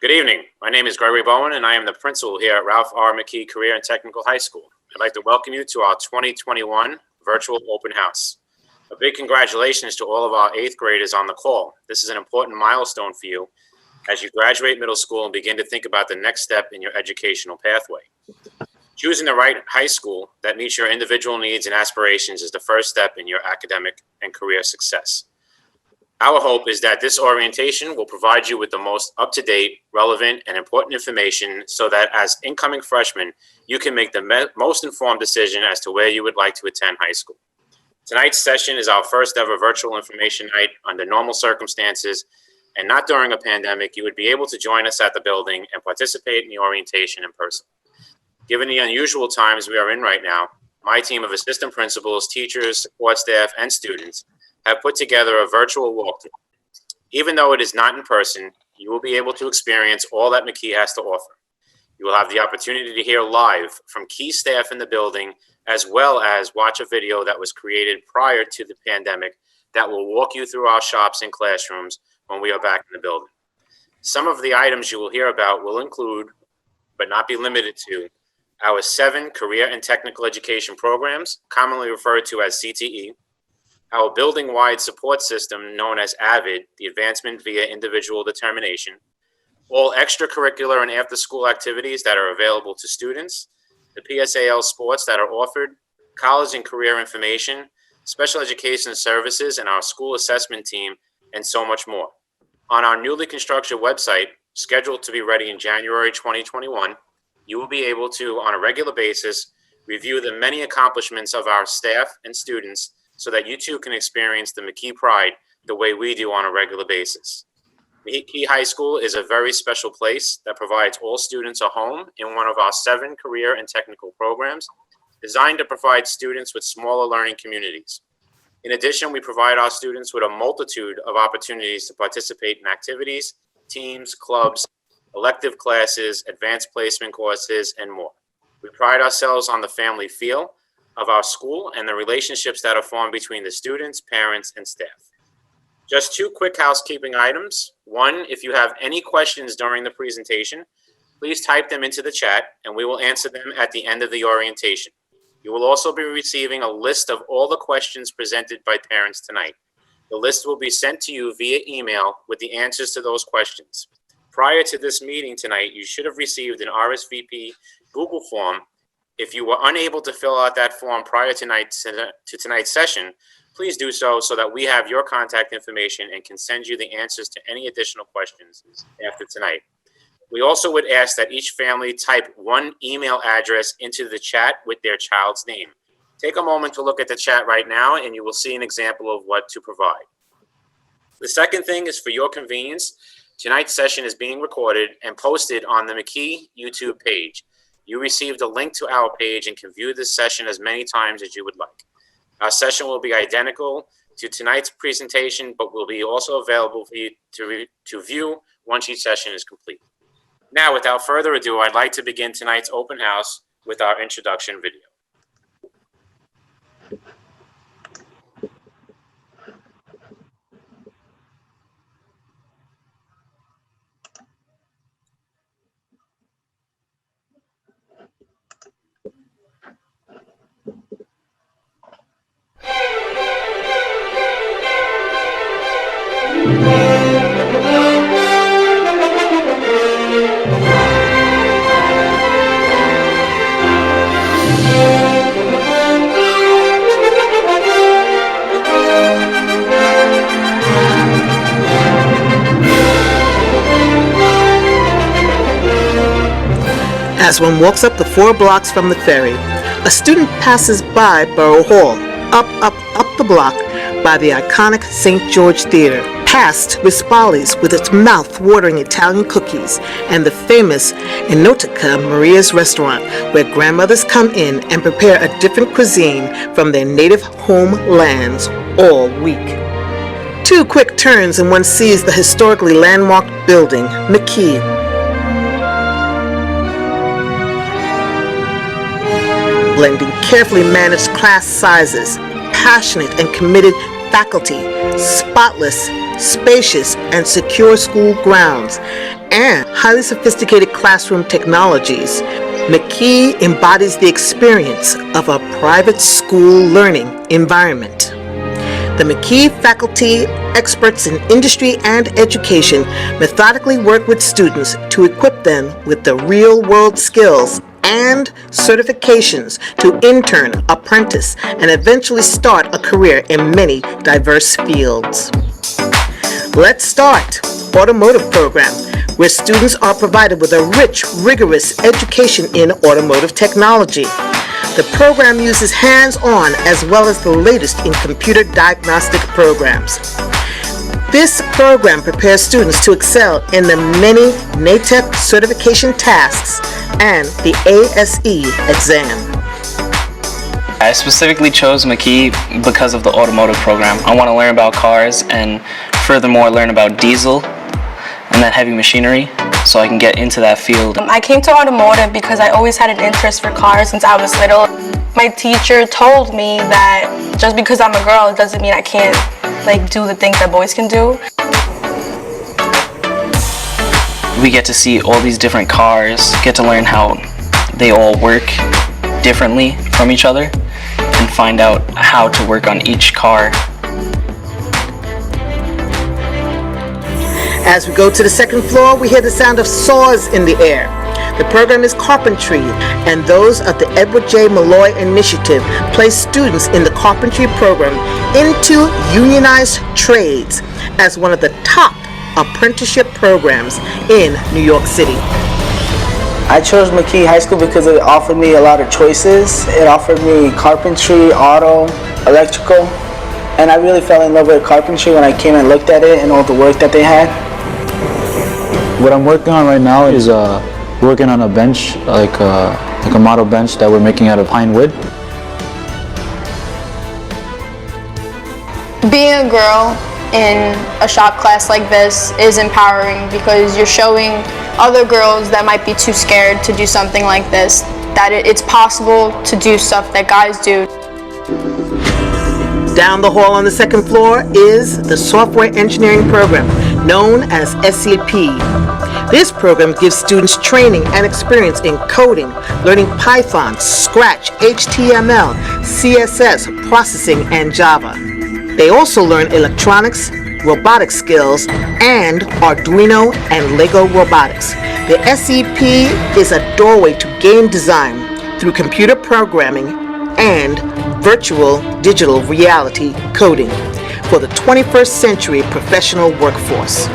Good evening. My name is Gregory Bowen, and I am the principal here at Ralph R. McKee Career and Technical High School. I'd like to welcome you to our 2021 virtual open house. A big congratulations to all of our 8th graders on the call. This is an important milestone for you as you graduate middle school and begin to think about the next step in your educational pathway. Choosing the right high school that meets your individual needs and aspirations is the first step in your academic and career success. Our hope is that this orientation will provide you with the most up-to-date, relevant, and important information so that as incoming freshmen, you can make the most informed decision as to where you would like to attend high school. Tonight's session is our first ever virtual information night under normal circumstances, and not during a pandemic. You would be able to join us at the building and participate in the orientation in person. Given the unusual times we are in right now, my team of assistant principals, teachers, support staff, and students have put together a virtual walkthrough. Even though it is not in person, you will be able to experience all that McKee has to offer. You will have the opportunity to hear live from key staff in the building, as well as watch a video that was created prior to the pandemic that will walk you through our shops and classrooms when we are back in the building. Some of the items you will hear about will include, but not be limited to, our 7 career and technical education programs, commonly referred to as CTE, our building-wide support system known as AVID, the Advancement via Individual Determination, all extracurricular and after-school activities that are available to students, the PSAL sports that are offered, college and career information, special education services, and our school assessment team, and so much more. On our newly constructed website, scheduled to be ready in January 2021, you will be able to, on a regular basis, review the many accomplishments of our staff and students so that you too can experience the McKee pride the way we do on a regular basis. McKee High School is a very special place that provides all students a home in one of our 7 career and technical programs designed to provide students with smaller learning communities. In addition, we provide our students with a multitude of opportunities to participate in activities, teams, clubs, elective classes, advanced placement courses, and more. We pride ourselves on the family feel of our school and the relationships that are formed between the students, parents, and staff. Just 2 quick housekeeping items. 1, if you have any questions during the presentation, please type them into the chat and we will answer them at the end of the orientation. You will also be receiving a list of all the questions presented by parents tonight. The list will be sent to you via email with the answers to those questions. Prior to this meeting tonight, you should have received an RSVP Google form. If you were unable to fill out that form prior to tonight's session, please do so that we have your contact information and can send you the answers to any additional questions after tonight. We also would ask that each family type 1 email address into the chat with their child's name. Take a moment to look at the chat right now and you will see an example of what to provide. The second thing is for your convenience. Tonight's session is being recorded and posted on the McKee YouTube page. You received a link to our page and can view this session as many times as you would like. Our session will be identical to tonight's presentation, but will be also available for you to view once each session is complete. Now, without further ado, I'd like to begin tonight's open house with our introduction video. As one walks up the 4 blocks from the ferry, a student passes by Borough Hall, up the block by the iconic St. George Theater, past Rispoli's with its mouth-watering Italian cookies, and the famous Enoteca Maria's restaurant, where grandmothers come in and prepare a different cuisine from their native homelands all week. 2 quick turns and one sees the historically landmarked building, McKee. Blending carefully managed class sizes, passionate and committed faculty, spotless, spacious, and secure school grounds, and highly sophisticated classroom technologies, McKee embodies the experience of a private school learning environment. The McKee faculty, experts in industry and education, methodically work with students to equip them with the real-world skills and certifications to intern, apprentice, and eventually start a career in many diverse fields. Let's start Automotive Program, where students are provided with a rich, rigorous education in automotive technology. The program uses hands-on as well as the latest in computer diagnostic programs. This program prepares students to excel in the many NATEP certification tasks and the ASE exam. I specifically chose McKee because of the automotive program. I want to learn about cars and furthermore learn about diesel and then heavy machinery so I can get into that field. I came to automotive because I always had an interest for cars since I was little. My teacher told me that just because I'm a girl, it doesn't mean I can't do the things that boys can do. We get to see all these different cars, get to learn how they all work differently from each other, and find out how to work on each car. As we go to the second floor, we hear the sound of saws in the air. The program is carpentry, and those of the Edward J. Malloy Initiative place students in the carpentry program into unionized trades as one of the top apprenticeship programs in New York City. I chose McKee High School because it offered me a lot of choices. It offered me carpentry, auto, electrical, and I really fell in love with carpentry when I came and looked at it and all the work that they had. What I'm working on right now is working on a bench, like a model bench that we're making out of pine wood. Being a girl in a shop class like this is empowering because you're showing other girls that might be too scared to do something like this that it's possible to do stuff that guys do. Down the hall on the second floor is the software engineering program known as SAP. This program gives students training and experience in coding, learning Python, Scratch, HTML, CSS, processing, and Java. They also learn electronics, robotics skills, and Arduino and Lego robotics. The SEP is a doorway to game design through computer programming and virtual digital reality coding for the 21st century professional workforce.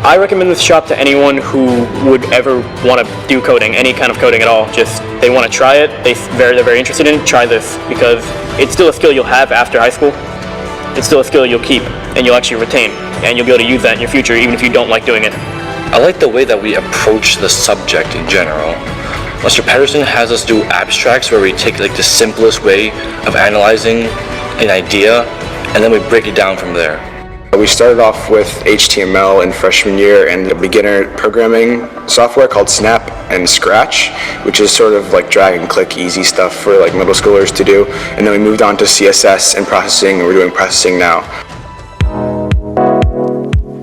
I recommend this shop to anyone who would ever want to do coding, any kind of coding at all. Just they want to try it, they're very interested in it, try this because it's still a skill you'll have after high school. It's still a skill you'll keep and you'll actually retain, and you'll be able to use that in your future even if you don't like doing it. I like the way that we approach the subject in general. Mr. Patterson has us do abstracts where we take the simplest way of analyzing an idea and then we break it down from there. We started off with HTML in freshman year and a beginner programming software called Snap and Scratch, which is sort of like drag and click easy stuff for middle schoolers to do. And then we moved on to CSS and processing, and we're doing processing now.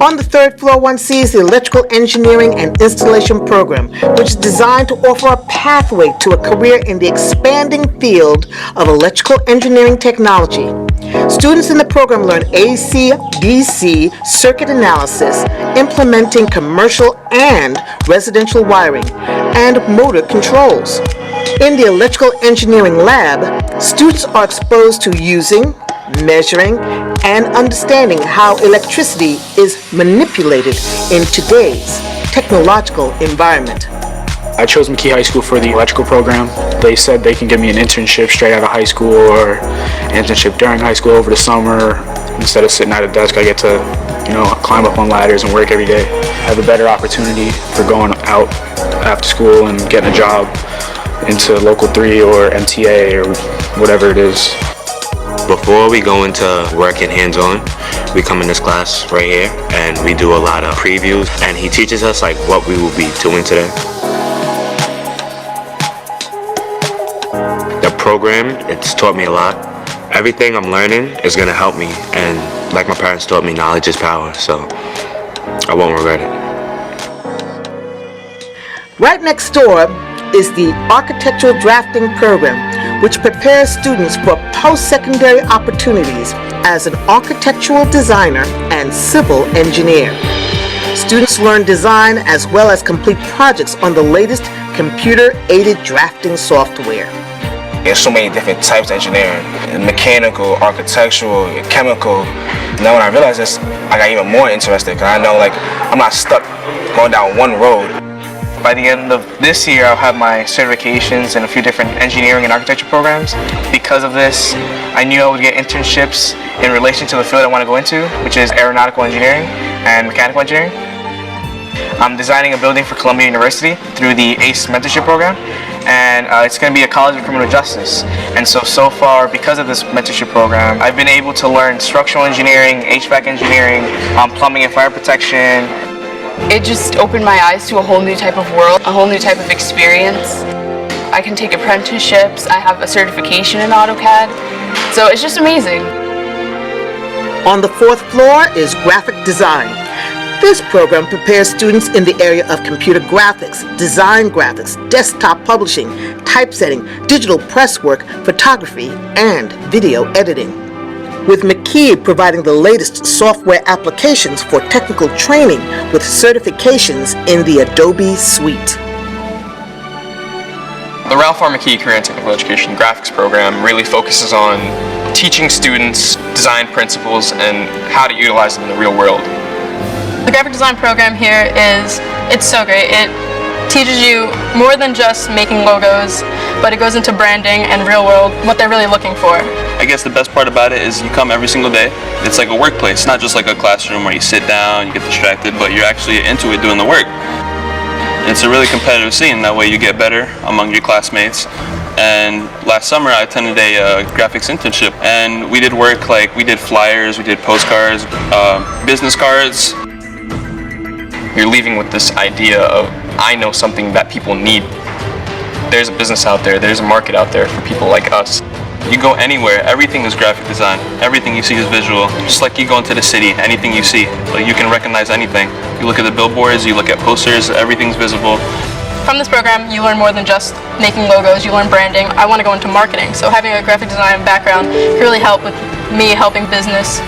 On the third floor, one sees the Electrical Engineering and Installation Program, which is designed to offer a pathway to a career in the expanding field of electrical engineering technology. Students in the program learn AC, DC, circuit analysis, implementing commercial and residential wiring, and motor controls. In the Electrical Engineering Lab, students are exposed to using, measuring, and understanding how electricity is manipulated in today's technological environment. I chose McKee High School for the electrical program. They said they can give me an internship straight out of high school or an internship during high school over the summer. Instead of sitting at a desk, I get to, climb up on ladders and work every day. I have a better opportunity for going out after school and getting a job into Local 3 or MTA or whatever it is. Before we go into work and hands-on, we come in this class right here and we do a lot of previews, and he teaches us what we will be doing today. The program, it's taught me a lot. Everything I'm learning is going to help me, and like my parents taught me, knowledge is power, so I won't regret it. Right next door is the Architectural Drafting Program, which prepares students for post-secondary opportunities as an architectural designer and civil engineer. Students learn design as well as complete projects on the latest computer-aided drafting software. There's so many different types of engineering, mechanical, architectural, chemical. Now when I realized this, I got even more interested because I know I'm not stuck going down one road. By the end of this year, I'll have my certifications in a few different engineering and architecture programs. Because of this, I knew I would get internships in relation to the field I want to go into, which is aeronautical engineering and mechanical engineering. I'm designing a building for Columbia University through the ACE mentorship program, and it's going to be a college of criminal justice. And so far, because of this mentorship program, I've been able to learn structural engineering, HVAC engineering, plumbing and fire protection. It just opened my eyes to a whole new type of world, a whole new type of experience. I can take apprenticeships, I have a certification in AutoCAD, so it's just amazing. On the 4th floor is graphic design. This program prepares students in the area of computer graphics, design graphics, desktop publishing, typesetting, digital press work, photography, and video editing. With McKee providing the latest software applications for technical training with certifications in the Adobe suite. The Ralph R. McKee Career and Technical Education Graphics Program really focuses on teaching students design principles and how to utilize them in the real world. The graphic design program here it's so great. It teaches you more than just making logos, but it goes into branding and real world, what they're really looking for. I guess the best part about it is you come every single day. It's like a workplace, not just like a classroom where you sit down, you get distracted, but you're actually into it doing the work. It's a really competitive scene. That way you get better among your classmates. And last summer I attended a graphics internship, and we did work we did flyers, we did postcards, business cards. You're leaving with this idea of, I know something that people need. There's a business out there, there's a market out there for people like us. You go anywhere, everything is graphic design. Everything you see is visual. Just like you go into the city, anything you see, you can recognize anything. You look at the billboards, you look at posters, everything's visible. From this program, you learn more than just making logos, you learn branding. I want to go into marketing, so having a graphic design background can really help with me helping business.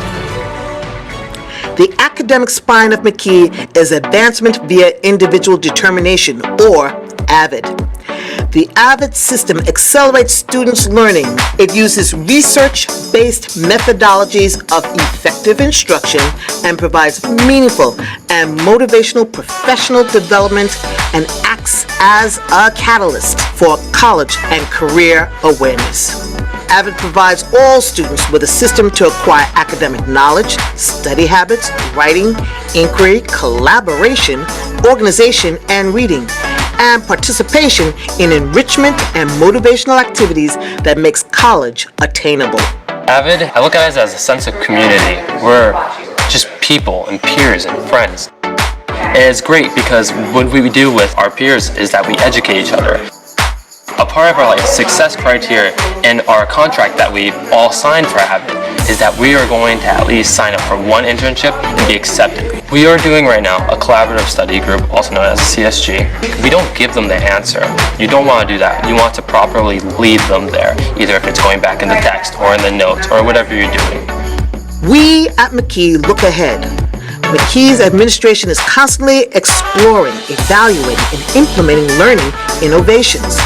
The academic spine of McKee is advancement via individual determination, or AVID. The AVID system accelerates students' learning. It uses research-based methodologies of effective instruction and provides meaningful and motivational professional development and acts as a catalyst for college and career awareness. AVID provides all students with a system to acquire academic knowledge, study habits, writing, inquiry, collaboration, organization, and reading, and participation in enrichment and motivational activities that makes college attainable. AVID, I look at it as a sense of community. We're just people and peers and friends. And it's great because what we do with our peers is that we educate each other. A part of our success criteria in our contract that we all signed for AVID is that we are going to at least sign up for one internship and be accepted. We are doing right now a collaborative study group, also known as a CSG. We don't give them the answer. You don't want to do that. You want to properly lead them there, either if it's going back in the text or in the notes or whatever you're doing. We at McKee look ahead. McKee's administration is constantly exploring, evaluating, and implementing learning innovations.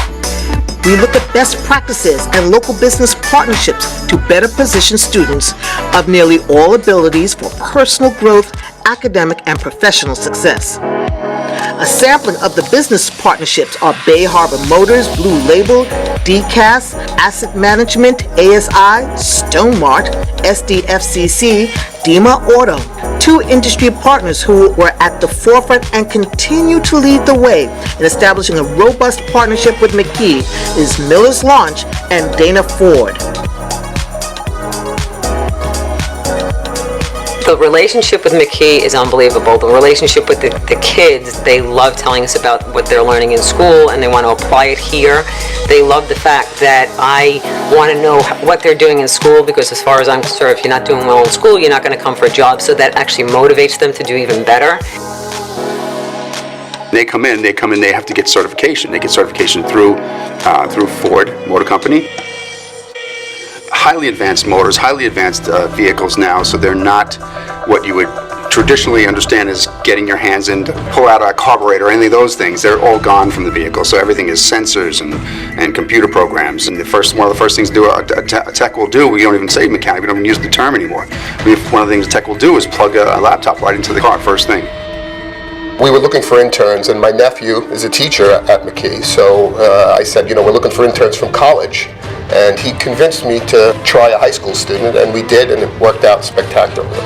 We look at best practices and local business partnerships to better position students of nearly all abilities for personal growth, academic, and professional success. A sampling of the business partnerships are Bay Harbor Motors, Blue Label, DCAS, Asset Management, ASI, Stonmart, SDFCC, Dima Auto, two industry partners who were at the forefront and continue to lead the way in establishing a robust partnership with McKee is Miller's Launch and Dana Ford. The relationship with McKee is unbelievable. The relationship with the kids, they love telling us about what they're learning in school and they want to apply it here. They love the fact that I want to know what they're doing in school because as far as I'm concerned, if you're not doing well in school, you're not going to come for a job, so that actually motivates them to do even better. they come in, they have to get certification. They get certification through Ford Motor Company. Highly advanced motors, highly advanced vehicles now, so they're not what you would traditionally understand as getting your hands in to pull out a carburetor or any of those things. They're all gone from the vehicle, so everything is sensors and computer programs. And one of the first things a tech will do, we don't even say mechanic, we don't even use the term anymore. One of the things a tech will do is plug a laptop right into the car first thing. We were looking for interns, and my nephew is a teacher at McKee's, so I said, we're looking for interns from college, and he convinced me to try a high school student, and we did, and it worked out spectacularly.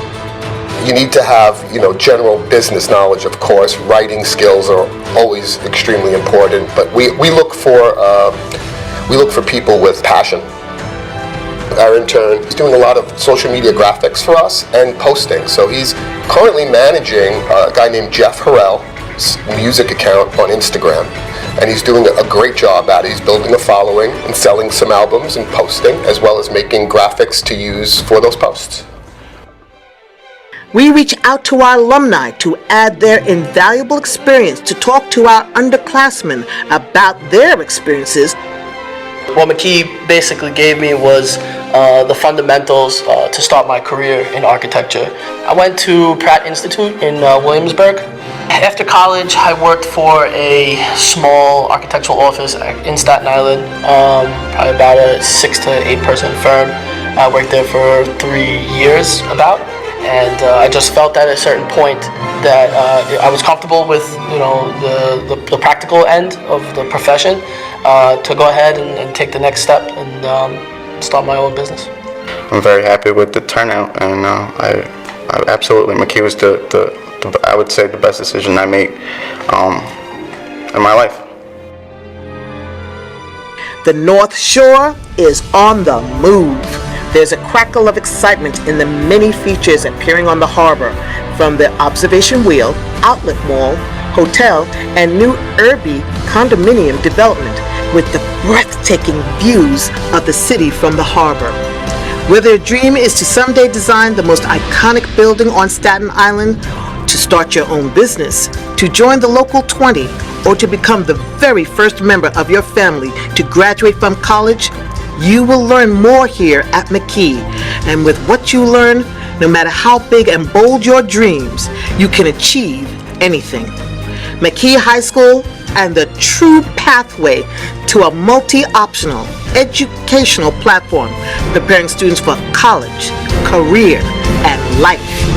You need to have, general business knowledge, of course. Writing skills are always extremely important, but we look for people with passion. Our intern is doing a lot of social media graphics for us and posting. So he's currently managing a guy named Jeff Harrell's music account on Instagram. And he's doing a great job at it. He's building a following and selling some albums and posting, as well as making graphics to use for those posts. We reach out to our alumni to add their invaluable experience to talk to our underclassmen about their experiences. What McKee basically gave me was the fundamentals to start my career in architecture. I went to Pratt Institute in Williamsburg. After college, I worked for a small architectural office in Staten Island, probably about a 6 to 8 person firm. I worked there for 3 years and I just felt at a certain point that I was comfortable with the practical end of the profession to go ahead and take the next step and start my own business. I'm very happy with the turnout, and I absolutely, McKee was I would say the best decision I made in my life. The North Shore is on the move. There's a crackle of excitement in the many features appearing on the harbor, from the observation wheel, outlet mall, hotel, and new Irby condominium development with the breathtaking views of the city from the harbor. Whether your dream is to someday design the most iconic building on Staten Island, to start your own business, to join the local 20, or to become the very first member of your family to graduate from college, you will learn more here at McKee. And with what you learn, no matter how big and bold your dreams, you can achieve anything. McKee High School, and the true pathway to a multi-optional educational platform preparing students for college, career, and life.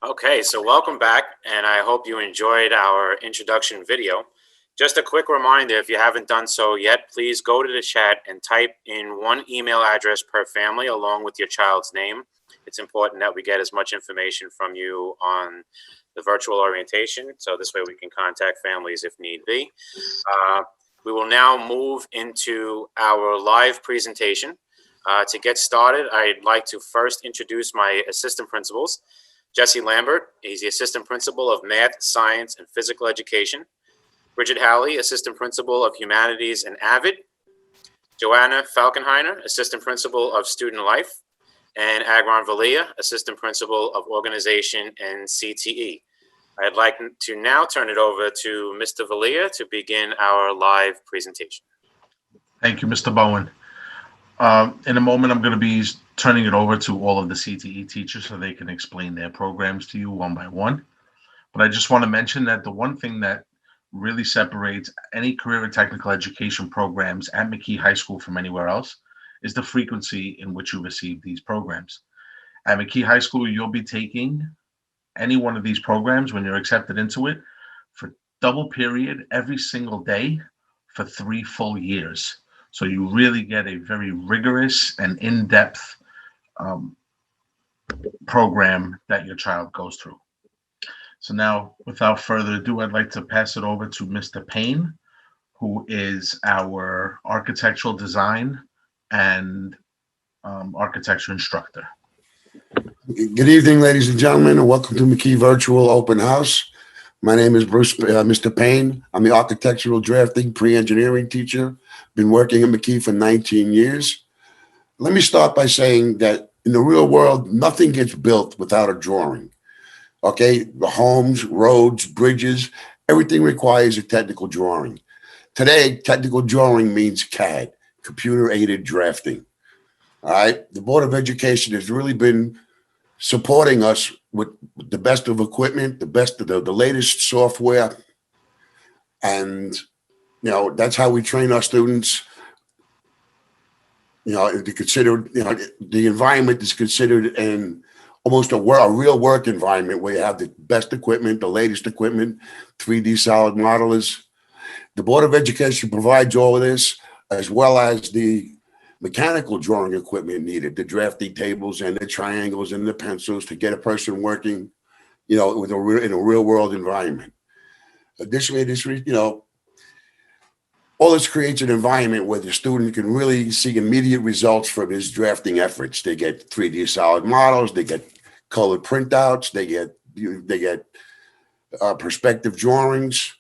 Okay, so welcome back, and I hope you enjoyed our introduction video. Just a quick reminder, if you haven't done so yet, please go to the chat and type in one email address per family along with your child's name. It's important that we get as much information from you on the virtual orientation, so this way we can contact families if need be. We will now move into our live presentation. To get started, I'd like to first introduce my assistant principals. Jesse Lambert, he's the assistant principal of Math, Science, and Physical Education. Bridget Halley, assistant principal of Humanities and AVID. Joanna Falkenheiner, assistant principal of Student Life. And Agron Valia, assistant principal of Organization and CTE. I'd like to now turn it over to Mr. Valia to begin our live presentation. Thank you, Mr. Bowen. In a moment, I'm going to be turning it over to all of the CTE teachers so they can explain their programs to you one by one. But I just want to mention that the one thing that really separates any career and technical education programs at McKee High School from anywhere else is the frequency in which you receive these programs. At McKee High School, you'll be taking any one of these programs when you're accepted into it for double period every single day for 3 full years. So you really get a very rigorous and in-depth program that your child goes through. So now, without further ado, I'd like to pass it over to Mr. Payne, who is our architectural design and architecture instructor. Good evening, ladies and gentlemen, and welcome to McKee Virtual Open House. My name is Mr. Payne. I'm the architectural drafting pre-engineering teacher. Been working at McKee for 19 years. Let me start by saying that in the real world, nothing gets built without a drawing. Okay, the homes, roads, bridges, everything requires a technical drawing. Today, technical drawing means CAD, computer-aided drafting. All right, the Board of Education has really been supporting us with the best of equipment, the best of the latest software. And, you know, that's how we train our students. You know, to consider, you know, the environment is considered in almost a real work environment where you have the best equipment, the latest equipment, 3D solid modelers. The Board of Education provides all of this, as well as the mechanical drawing equipment needed, the drafting tables and the triangles and the pencils to get a person working, you know, in a real world environment. Additionally, you know, all this creates an environment where the student can really see immediate results from his drafting efforts. They get 3D solid models, they get colored printouts, they get perspective drawings.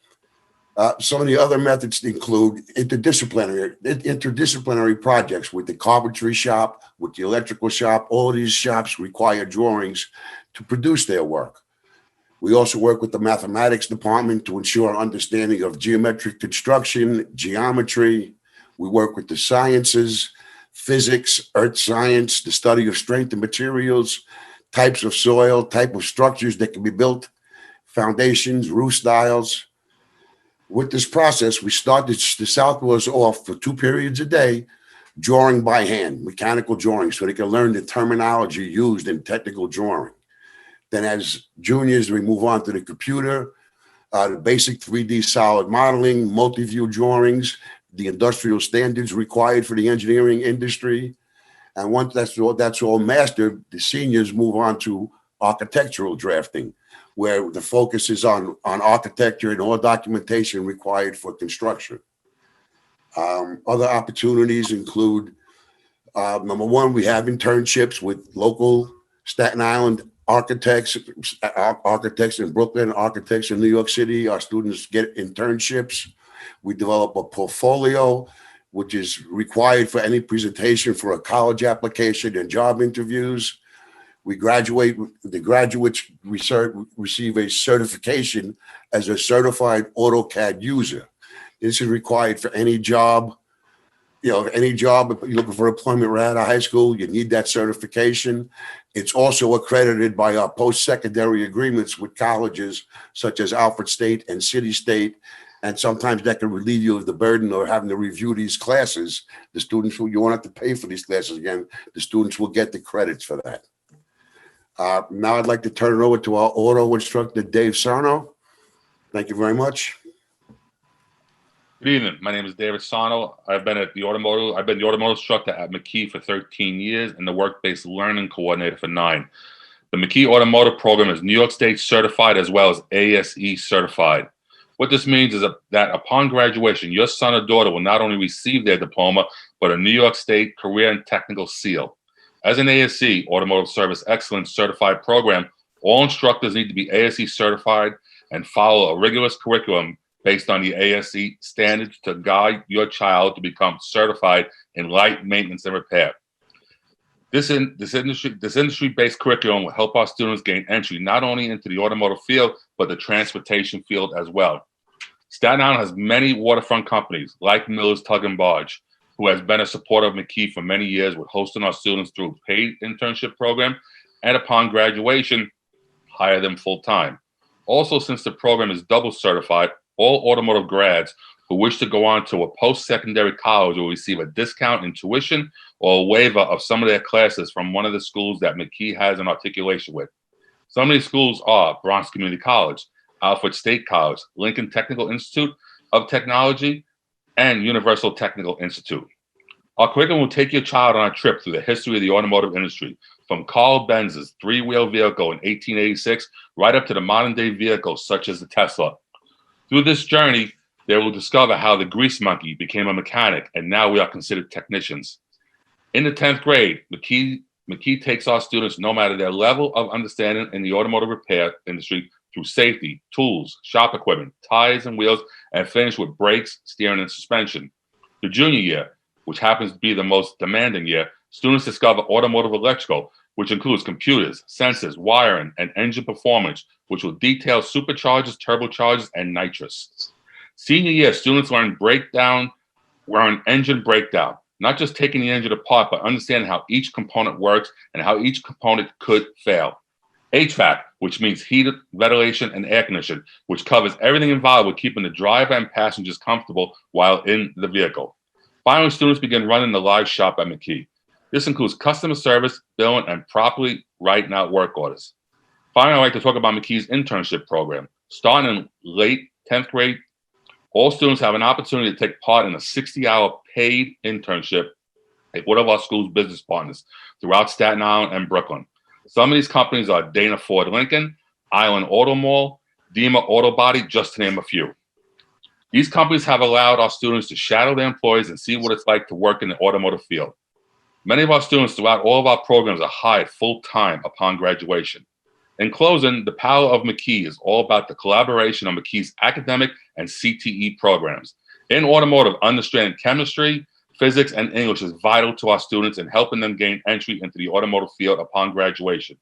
Some of the other methods include interdisciplinary projects with the carpentry shop, with the electrical shop. All of these shops require drawings to produce their work. We also work with the mathematics department to ensure understanding of geometric construction, geometry. We work with the sciences, physics, earth science, the study of strength and materials, types of soil, type of structures that can be built, foundations, roof styles. With this process, we start the Southwest off for 2 periods a day, drawing by hand, mechanical drawing, so they can learn the terminology used in technical drawing. Then as juniors, we move on to the computer, the basic 3D solid modeling, multi-view drawings, the industrial standards required for the engineering industry. And once that's all mastered, the seniors move on to architectural drafting, where the focus is on architecture and all documentation required for construction. Other opportunities include, number one, we have internships with local Staten Island architects in Brooklyn, architects in New York City. Our students get internships. We develop a portfolio, which is required for any presentation for a college application and job interviews. The graduates receive a certification as a certified AutoCAD user. This is required for any job. You know, any job, if you're looking for employment right out of high school, you need that certification. It's also accredited by our post-secondary agreements with colleges such as Alfred State and City State. And sometimes that can relieve you of the burden of having to review these classes. The students you won't have to pay for these classes again. The students will get the credits for that. Now I'd like to turn it over to our auto instructor, Dave Sarno. Thank you very much. Good evening. My name is David Sarno. I've been the automotive instructor at McKee for 13 years and the work-based learning coordinator for 9. The McKee Automotive Program is New York State certified as well as ASE certified. What this means is that upon graduation, your son or daughter will not only receive their diploma, but a New York State Career and Technical Seal. As an ASE, Automotive Service Excellence Certified Program, all instructors need to be ASE certified and follow a rigorous curriculum based on the ASE standards to guide your child to become certified in light maintenance and repair. This industry-based curriculum will help our students gain entry not only into the automotive field, but the transportation field as well. Staten Island has many waterfront companies like Miller's Tug and Barge, who has been a supporter of McKee for many years with hosting our students through a paid internship program, and upon graduation, hire them full-time. Also, since the program is double certified, all automotive grads who wish to go on to a post-secondary college will receive a discount in tuition or a waiver of some of their classes from one of the schools that McKee has an articulation with. Some of these schools are Bronx Community College, Alfred State College, Lincoln Technical Institute of Technology, and Universal Technical Institute. Our curriculum will take your child on a trip through the history of the automotive industry, from Carl Benz's three-wheel vehicle in 1886 right up to the modern-day vehicles such as the Tesla. Through this journey, they will discover how the grease monkey became a mechanic, and now we are considered technicians. In the 10th grade, McKee takes our students, no matter their level of understanding in the automotive repair industry, through safety, tools, shop equipment, tires and wheels, and finish with brakes, steering, and suspension. The junior year, which happens to be the most demanding year, students discover automotive electrical, which includes computers, sensors, wiring, and engine performance, which will detail superchargers, turbochargers, and nitrous. Senior year, students learn engine breakdown, not just taking the engine apart, but understanding how each component works and how each component could fail. HVAC, which means heat, ventilation, and air conditioning, which covers everything involved with keeping the driver and passengers comfortable while in the vehicle. Finally, students begin running the live shop at McKee. This includes customer service, billing, and properly writing out work orders. Finally, I'd like to talk about McKee's internship program. Starting in late 10th grade, all students have an opportunity to take part in a 60-hour paid internship at one of our school's business partners throughout Staten Island and Brooklyn. Some of these companies are Dana Ford Lincoln, Island Auto Mall, Dima Auto Body, just to name a few. These companies have allowed our students to shadow their employees and see what it's like to work in the automotive field. Many of our students throughout all of our programs are hired full-time upon graduation. In closing, the power of McKee is all about the collaboration of McKee's academic and CTE programs. In automotive, understanding chemistry, physics, and English is vital to our students in helping them gain entry into the automotive field upon graduation.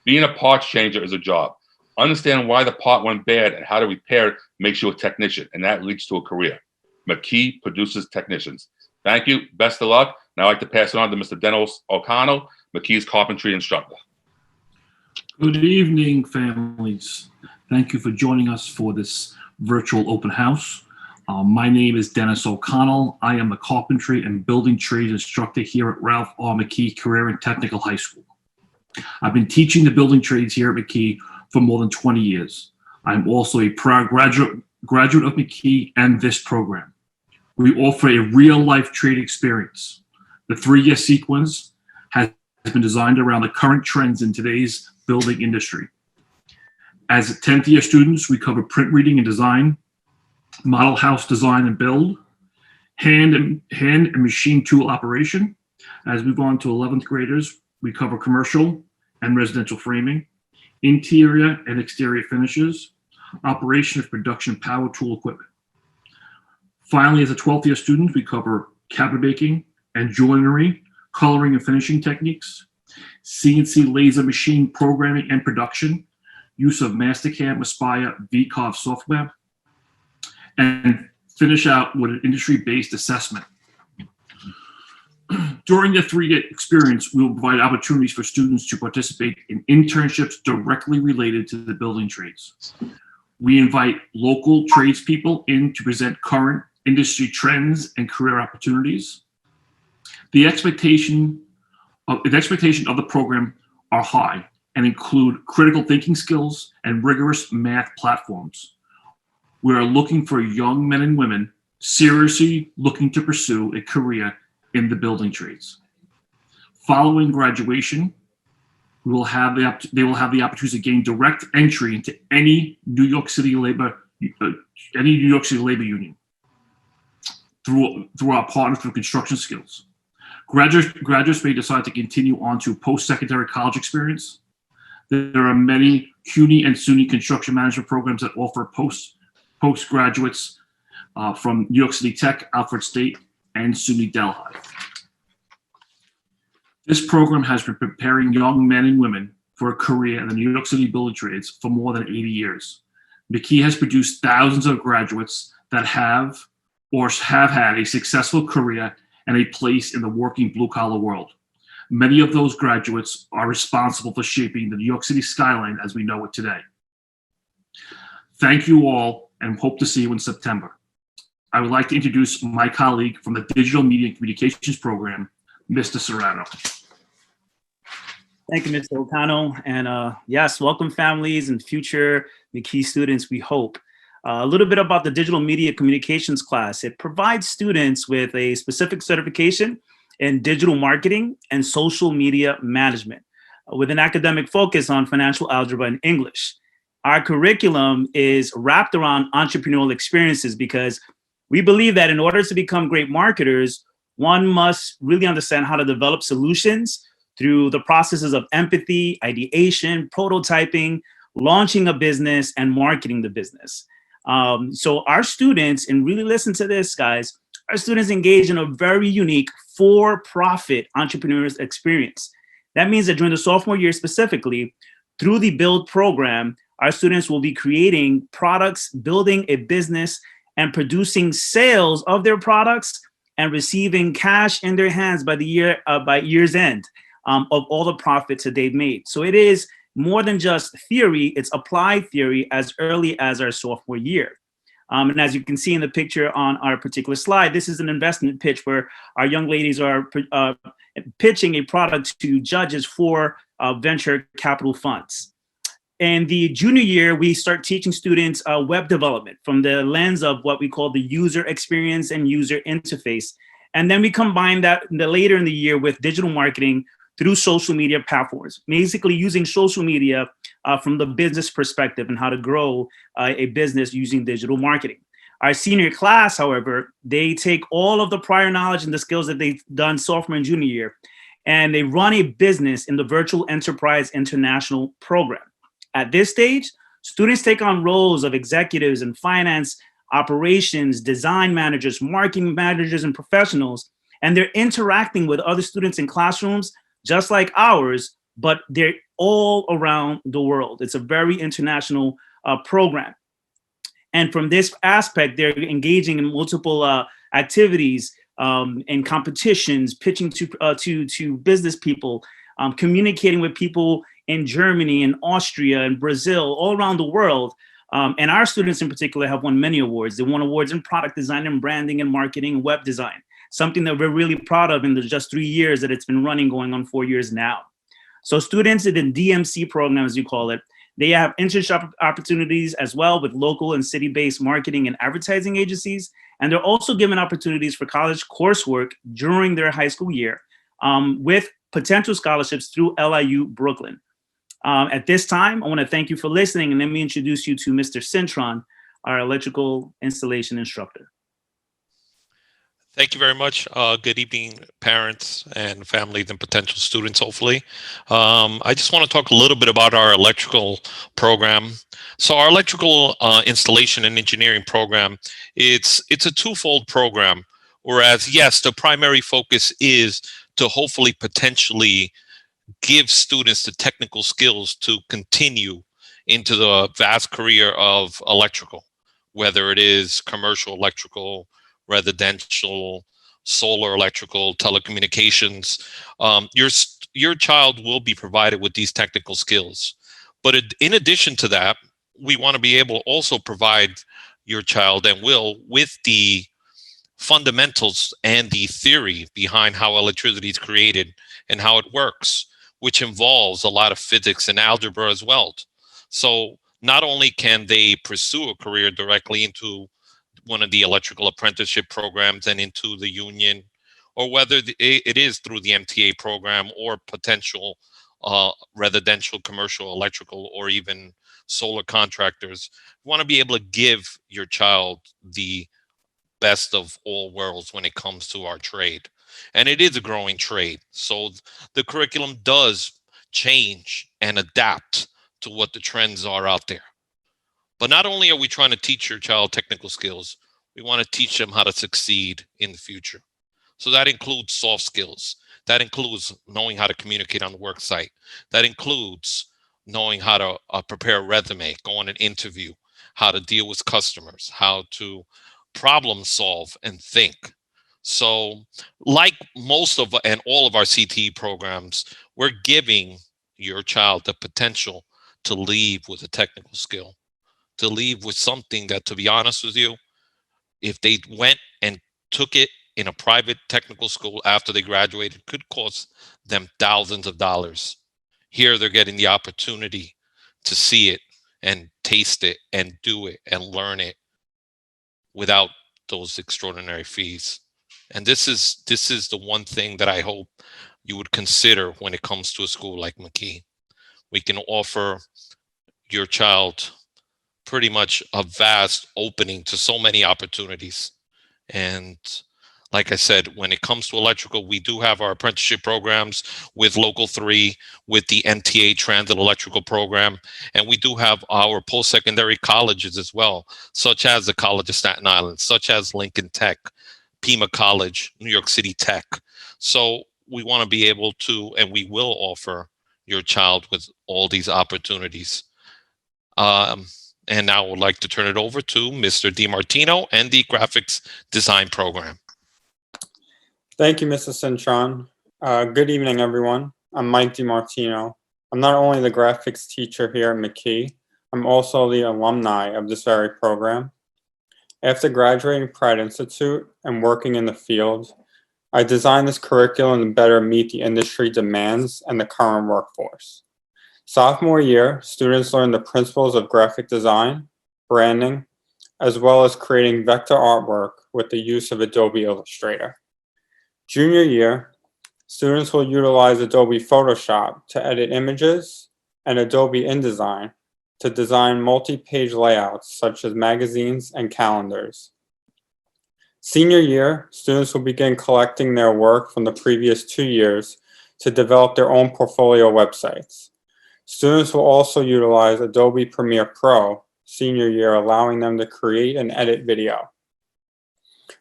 Being a parts changer is a job. Understanding why the part went bad and how to repair it makes you a technician, and that leads to a career. McKee produces technicians. Thank you. Best of luck. Now I'd like to pass it on to Mr. Dennis O'Connell, McKee's carpentry instructor. Good evening, families. Thank you for joining us for this virtual open house. My name is Dennis O'Connell. I am the carpentry and building trades instructor here at Ralph R. McKee Career and Technical High School. I've been teaching the building trades here at McKee for more than 20 years. I'm also a proud graduate of McKee and this program. We offer a real-life trade experience. The 3-year sequence has been designed around the current trends in today's building industry. As 10th year students, we cover print reading and design, model house design and build, hand and machine tool operation. As we move on to 11th graders, we cover commercial and residential framing, interior and exterior finishes, operation of production power tool equipment. Finally, as a 12th year student, we cover cabinet making and joinery, coloring and finishing techniques, CNC laser machine programming and production, use of Mastercam, Aspire, VCarve software, and finish out with an industry-based assessment. During the 3-year experience, we will provide opportunities for students to participate in internships directly related to the building trades. We invite local tradespeople in to present current industry trends and career opportunities. The expectation of the program are high and include critical thinking skills and rigorous math platforms. We are looking for young men and women seriously looking to pursue a career in the building trades. Following graduation, they will have the opportunity to gain direct entry into any New York City labor union through our partners through construction skills. Graduates may decide to continue on to post-secondary college experience. There are many CUNY and SUNY construction management programs that offer postgraduates from New York City Tech, Alfred State, and SUNY Delhi. This program has been preparing young men and women for a career in the New York City building trades for more than 80 years. McKee has produced thousands of graduates that have had a successful career and a place in the working blue-collar world. Many of those graduates are responsible for shaping the New York City skyline as we know it today. Thank you all, and hope to see you in September. I would like to introduce my colleague from the Digital Media and Communications Program, Mr. Serrano. Thank you, Mr. O'Connell. And yes, welcome families and future McKee students, we hope. A little bit about the Digital Media Communications class. It provides students with a specific certification in digital marketing and social media management. with an academic focus on financial algebra and English. Our curriculum is wrapped around entrepreneurial experiences because we believe that in order to become great marketers, one must really understand how to develop solutions through the processes of empathy, ideation, prototyping, launching a business, and marketing the business. So our students, and really listen to this, guys, our students engage in a very unique for-profit entrepreneurs experience. That means that during the sophomore year specifically, through the Build program, our students will be creating products, building a business, and producing sales of their products and receiving cash in their hands by year's end of all the profits that they've made. So it is more than just theory, it's applied theory as early as our sophomore year. And as you can see in the picture on our particular slide, this is an investment pitch where our young ladies are pitching a product to judges for venture capital funds. In the junior year, we start teaching students web development from the lens of what we call the user experience and user interface. And then we combine that later in the year with digital marketing through social media platforms, basically using social media from the business perspective and how to grow a business using digital marketing. Our senior class, however, they take all of the prior knowledge and the skills that they've done sophomore and junior year, and they run a business in the Virtual Enterprise International program. At this stage, students take on roles of executives in finance, operations, design managers, marketing managers, and professionals, and they're interacting with other students in classrooms just like ours, but they're all around the world. It's a very international program. And from this aspect, they're engaging in multiple activities and competitions, pitching to business people, communicating with people in Germany and Austria and Brazil, all around the world. And our students in particular have won many awards. They won awards in product design and branding and marketing and web design, something that we're really proud of in the just 3 years that it's been running, going on 4 years now. So students in the DMC program, as you call it, they have internship opportunities as well with local and city-based marketing and advertising agencies. And they're also given opportunities for college coursework during their high school year with potential scholarships through LIU Brooklyn. At this time, I want to thank you for listening, and let me introduce you to Mr. Cintron, our electrical installation instructor. Thank you very much. Good evening, parents and families and potential students, hopefully. I just want to talk a little bit about our electrical program. So our electrical installation and engineering program, it's a twofold program, whereas, yes, the primary focus is to hopefully potentially give students the technical skills to continue into the vast career of electrical, whether it is commercial electrical, residential, solar electrical, telecommunications. Your child will be provided with these technical skills. But in addition to that, we want to be able to also provide your child, and will, with the fundamentals and the theory behind how electricity is created and how it works, which involves a lot of physics and algebra as well. So not only can they pursue a career directly into one of the electrical apprenticeship programs and into the union, or whether it is through the MTA program or potential residential, commercial, electrical, or even solar contractors, you want to be able to give your child the best of all worlds when it comes to our trade. And it is a growing trade. So the curriculum does change and adapt to what the trends are out there. But not only are we trying to teach your child technical skills, we want to teach them how to succeed in the future. So that includes soft skills. That includes knowing how to communicate on the work site. That includes knowing how to prepare a resume, go on an interview, how to deal with customers, how to problem solve and think. So like most of and all of our CTE programs, we're giving your child the potential to leave with a technical skill, to leave with something that, to be honest with you, if they went and took it in a private technical school after they graduated, could cost them thousands of dollars. Here they're getting the opportunity to see it and taste it and do it and learn it without those extraordinary fees. And this is the one thing that I hope you would consider when it comes to a school like McKee. We can offer your child pretty much a vast opening to so many opportunities. And like I said, when it comes to electrical, we do have our apprenticeship programs with Local 3, with the NTA Transit Electrical Program, and we do have our post-secondary colleges as well, such as the College of Staten Island, such as Lincoln Tech, Pima College, New York City Tech. So we want to be able to, and we will offer your child with all these opportunities. And now I would like to turn it over to Mr. DiMartino and the graphics design program. Thank you, Mrs. Cintron. Good evening, everyone. I'm Mike DiMartino. I'm not only the graphics teacher here at McKee, I'm also the alumni of this very program. After graduating Pratt Institute and working in the field, I designed this curriculum to better meet the industry demands and the current workforce. Sophomore year, students learn the principles of graphic design, branding, as well as creating vector artwork with the use of Adobe Illustrator. Junior year, students will utilize Adobe Photoshop to edit images and Adobe InDesign to design multi-page layouts such as magazines and calendars. Senior year, students will begin collecting their work from the previous 2 years to develop their own portfolio websites. Students will also utilize Adobe Premiere Pro senior year, allowing them to create and edit video.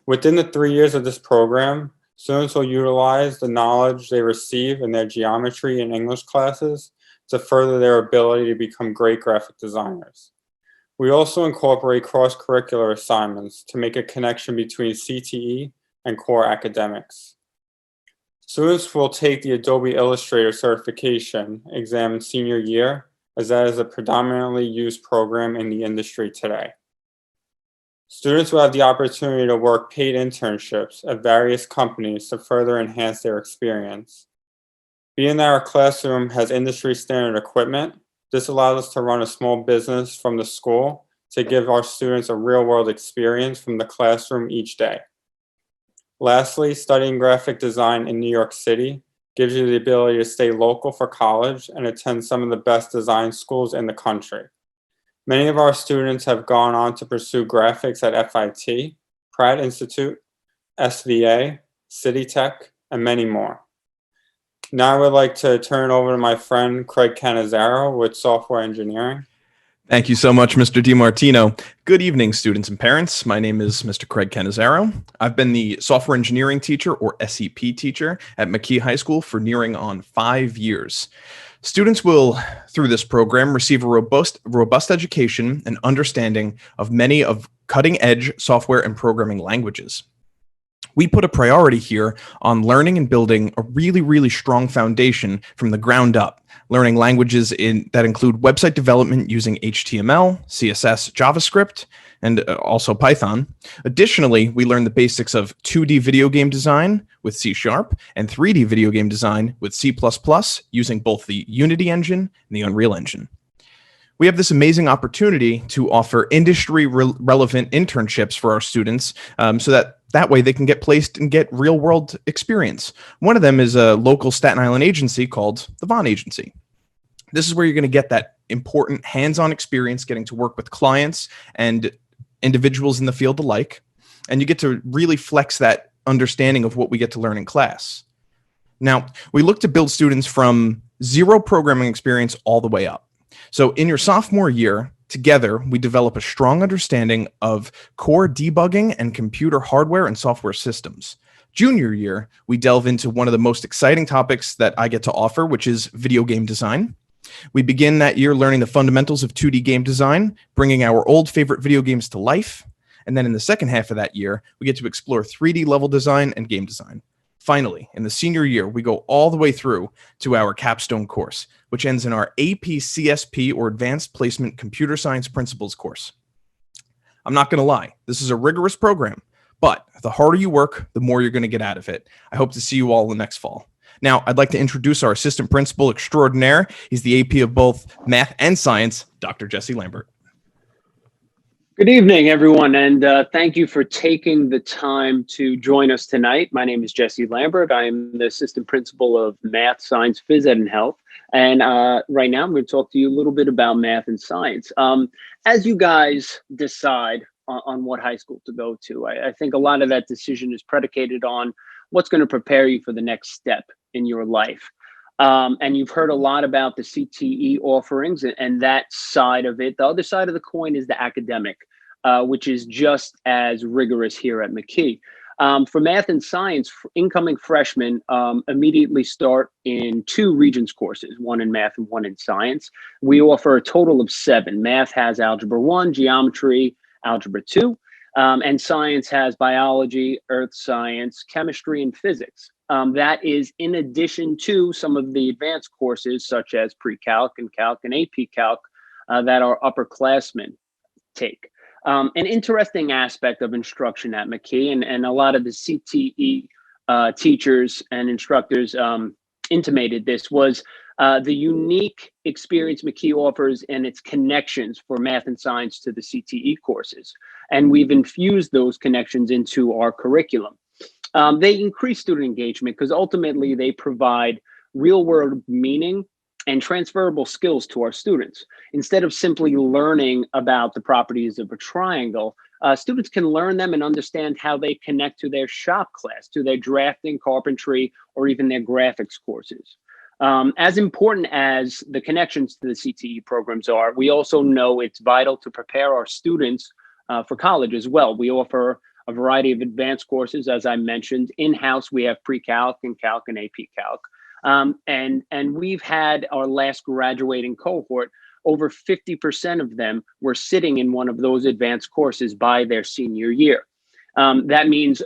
Within the 3 years of this program, students will utilize the knowledge they receive in their geometry and English classes to further their ability to become great graphic designers. We also incorporate cross-curricular assignments to make a connection between CTE and core academics. Students will take the Adobe Illustrator certification exam senior year, as that is a predominantly used program in the industry today. Students will have the opportunity to work paid internships at various companies to further enhance their experience. Being that our classroom has industry standard equipment, this allows us to run a small business from the school to give our students a real-world experience from the classroom each day. Lastly, studying graphic design in New York City gives you the ability to stay local for college and attend some of the best design schools in the country. Many of our students have gone on to pursue graphics at FIT, Pratt Institute, SVA, City Tech, and many more. Now I would like to turn it over to my friend Craig Canizaro with software engineering. Thank you so much, Mr. DiMartino. Good evening, students and parents. My name is Mr. Craig Canizaro. I've been the software engineering teacher, or SEP teacher, at McKee High School for nearing on 5 years. Students will, through this program, receive a robust education and understanding of many of cutting-edge software and programming languages. We put a priority here on learning and building a really strong foundation from the ground up, learning languages that include website development using HTML, CSS, JavaScript, and also Python. Additionally, we learn the basics of 2D video game design with C# and 3D video game design with C++ using both the Unity engine and the Unreal Engine. We have this amazing opportunity to offer industry-relevant internships for our students so that way they can get placed and get real-world experience. One of them is a local Staten Island agency called the Vaughn Agency. This is where you're going to get that important hands-on experience getting to work with clients and individuals in the field alike, and you get to really flex that understanding of what we get to learn in class. Now, we look to build students from zero programming experience all the way up. So in your sophomore year, together, we develop a strong understanding of core debugging and computer hardware and software systems. Junior year, we delve into one of the most exciting topics that I get to offer, which is video game design. We begin that year learning the fundamentals of 2D game design, bringing our old favorite video games to life. And then in the second half of that year, we get to explore 3D level design and game design. Finally, in the senior year, we go all the way through to our capstone course, which ends in our AP CSP, or Advanced Placement Computer Science Principles course. I'm not going to lie, this is a rigorous program, but the harder you work, the more you're going to get out of it. I hope to see you all the next fall. Now, I'd like to introduce our assistant principal extraordinaire. He's the AP of both math and science, Dr. Jesse Lambert. Good evening, everyone, and thank you for taking the time to join us tonight. My name is Jesse Lambert. I am the assistant principal of Math, Science, Phys Ed, and Health. And right now, I'm going to talk to you a little bit about math and science. As you guys decide on what high school to go to, I think a lot of that decision is predicated on what's going to prepare you for the next step in your life. And you've heard a lot about the CTE offerings and that side of it. The other side of the coin is the academic, which is just as rigorous here at McKee. For math and science, incoming freshmen immediately start in 2 Regents courses, one in math and one in science. We offer a total of 7. Math has Algebra 1, Geometry, Algebra 2, and science has biology, earth science, chemistry, and physics. That is in addition to some of the advanced courses such as pre-calc and calc and AP calc that our upperclassmen take. An interesting aspect of instruction at McKee, and a lot of the CTE teachers and instructors intimated this, was the unique experience McKee offers and its connections for math and science to the CTE courses. And we've infused those connections into our curriculum. They increase student engagement because ultimately they provide real world meaning and transferable skills to our students. Instead of simply learning about the properties of a triangle, students can learn them and understand how they connect to their shop class, to their drafting, carpentry, or even their graphics courses. As important as the connections to the CTE programs are, we also know it's vital to prepare our students for college as well. We offer a variety of advanced courses, as I mentioned. In-house, we have pre-calc and calc and AP calc. And we've had our last graduating cohort, over 50% of them were sitting in one of those advanced courses by their senior year. That means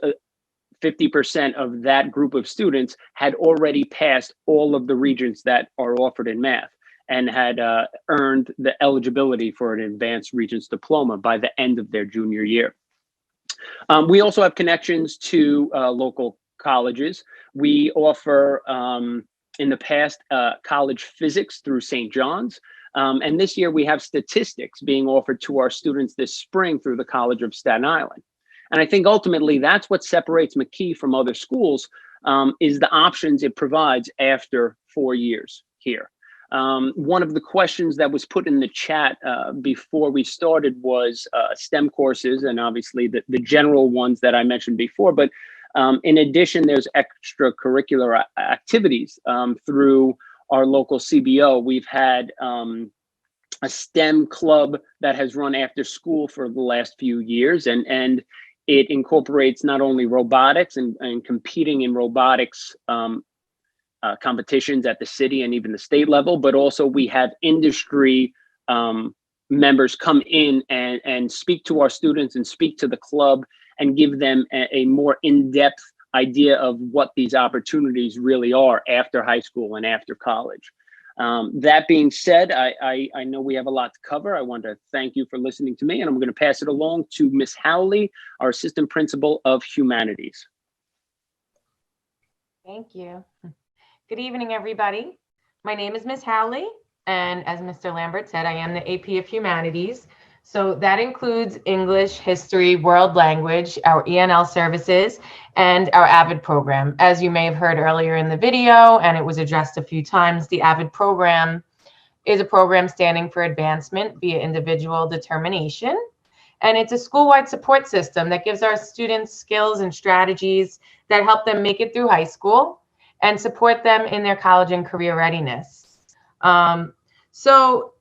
50% of that group of students had already passed all of the Regents that are offered in math and had earned the eligibility for an advanced Regents diploma by the end of their junior year. We also have connections to local colleges. We offer, in the past, college physics through St. John's. And this year we have statistics being offered to our students this spring through the College of Staten Island. And I think ultimately that's what separates McKee from other schools, is the options it provides after 4 years here. One of the questions that was put in the chat before we started was STEM courses, and obviously the general ones that I mentioned before. But in addition, there's extracurricular activities through our local CBO. We've had a STEM club that has run after school for the last few years, and it incorporates not only robotics and competing in robotics competitions at the city and even the state level, but also we have industry members come in and speak to our students and speak to the club and give them a more in-depth idea of what these opportunities really are after high school and after college. That being said, I know we have a lot to cover. I want to thank you for listening to me, and I'm going to pass it along to Miss Howley, our Assistant Principal of Humanities. Thank you. Good evening, everybody. My name is Miss Howley, and as Mr. Lambert said, I am the AP of Humanities. So that includes English, History, World Language, our ENL services, and our AVID program. As you may have heard earlier in the video, and it was addressed a few times, the AVID program is a program standing for Advancement via Individual Determination. And it's a school-wide support system that gives our students skills and strategies that help them make it through high school and support them in their college and career readiness. So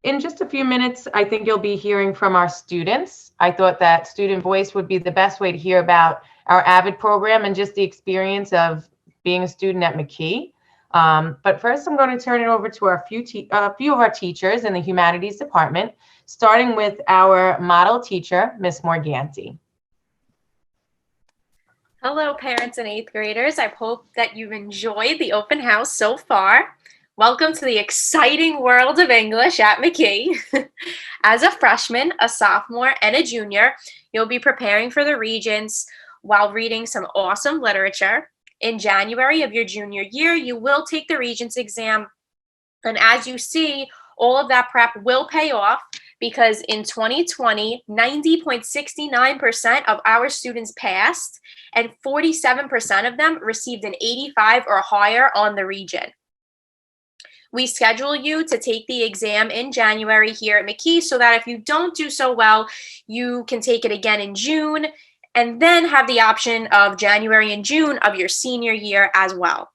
in just a few minutes, I think you'll be hearing from our students. I thought that student voice would be the best way to hear about our AVID program and just the experience of being a student at McKee. But first, I'm going to turn it over to a few of our teachers in the humanities department, starting with our model teacher, Miss Morganti. Hello, parents and 8th graders. I hope that you've enjoyed the open house so far. Welcome to the exciting world of English at McKee. As a freshman, a sophomore, and a junior, you'll be preparing for the Regents while reading some awesome literature. In January of your junior year, you will take the Regents exam. And as you see, all of that prep will pay off because in 2020, 90.69% of our students passed, and 47% of them received an 85 or higher on the region. We schedule you to take the exam in January here at McKee's so that if you don't do so well, you can take it again in June and then have the option of January and June of your senior year as well,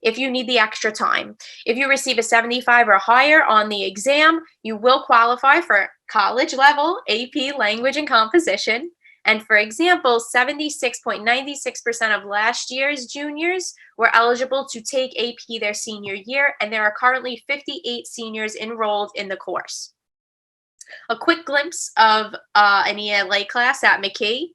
if you need the extra time. If you receive a 75 or higher on the exam, you will qualify for college level AP Language and Composition. And for example, 76.96% of last year's juniors were eligible to take AP their senior year, and there are currently 58 seniors enrolled in the course. A quick glimpse of an ELA class at McKee.